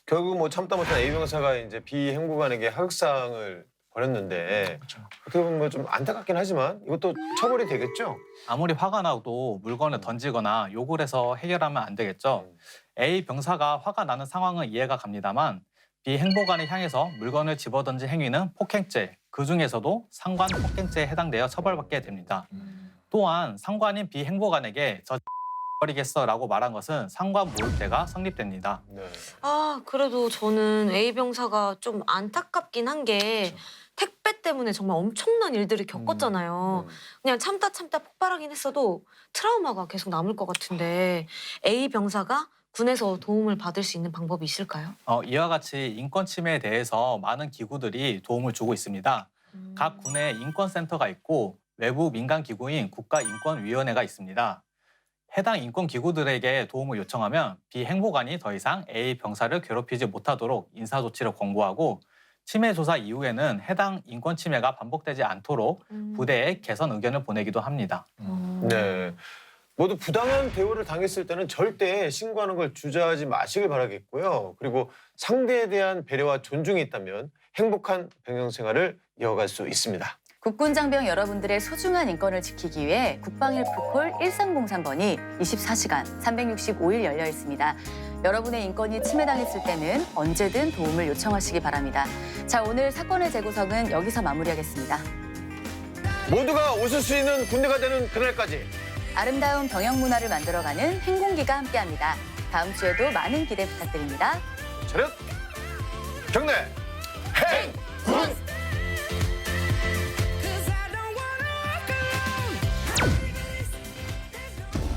결국 뭐 참다 못한 A 병사가 이제 B 행보관에게 하극상을 벌였는데 어떻게 보면 뭐 좀 안타깝긴 하지만 이것도 처벌이 되겠죠? 아무리 화가 나도 물건을 던지거나 욕을 해서 해결하면 안 되겠죠. A 병사가 화가 나는 상황은 이해가 갑니다만 B 행보관을 향해서 물건을 집어던진 행위는 폭행죄, 그중에서도 상관 폭행죄에 해당되어 처벌받게 됩니다. 또한 상관인 B 행보관에게 저 버리겠어라고 말한 것은 상관 모욕죄가 성립됩니다. 아, 그래도 저는 A 병사가 좀 안타깝긴 한 게 택배 때문에 정말 엄청난 일들을 겪었잖아요. 그냥 참다 폭발하긴 했어도 트라우마가 계속 남을 것 같은데 A 병사가 군에서 도움을 받을 수 있는 방법이 있을까요? 이와 같이 인권 침해에 대해서 많은 기구들이 도움을 주고 있습니다. 각 군에 인권센터가 있고 외부 민간 기구인 국가인권위원회가 있습니다. 해당 인권기구들에게 도움을 요청하면 B 행보관이 더 이상 A 병사를 괴롭히지 못하도록 인사조치를 권고하고 침해 조사 이후에는 해당 인권 침해가 반복되지 않도록 부대에 개선 의견을 보내기도 합니다. 네. 모두 부당한 대우를 당했을 때는 절대 신고하는 걸 주저하지 마시길 바라겠고요. 그리고 상대에 대한 배려와 존중이 있다면 행복한 병영 생활을 이어갈 수 있습니다. 국군 장병 여러분들의 소중한 인권을 지키기 위해 국방헬프콜 1303번이 24시간 365일 열려 있습니다. 여러분의 인권이 침해당했을 때는 언제든 도움을 요청하시기 바랍니다. 자, 오늘 사건의 재구성은 여기서 마무리하겠습니다. 모두가 웃을 수 있는 군대가 되는 그날까지 아름다운 병영 문화를 만들어가는 행공기가 함께합니다. 다음 주에도 많은 기대 부탁드립니다. 차렷! 경례! 행군!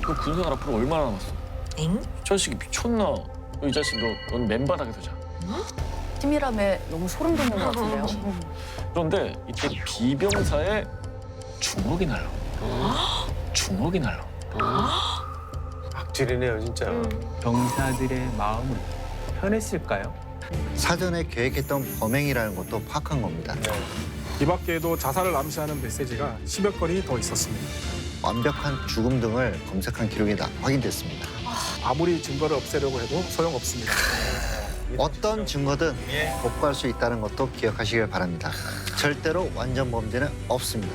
그 군생활 앞으로 얼마나 남았어? 엥? 이 자식이 미쳤나? 이 자식 넌 맨바닥에서 자. 팀이라며 너무 소름 돋는 것 같은데요. 그런데 이때 비병사의 주먹이 날라. 주먹이 날라. 악질이네요, 진짜. 병사들의 마음은 편했을까요? 사전에 계획했던 범행이라는 것도 파악한 겁니다. 이 밖에도 자살을 암시하는 메시지가 10여 건이 더 있었습니다. 완벽한 죽음 등을 검색한 기록이 확인됐습니다. 아무리 증거를 없애려고 해도 소용없습니다. 어떤 증거든 복구할 수 있다는 것도 기억하시길 바랍니다. 절대로 완전 범죄는 없습니다.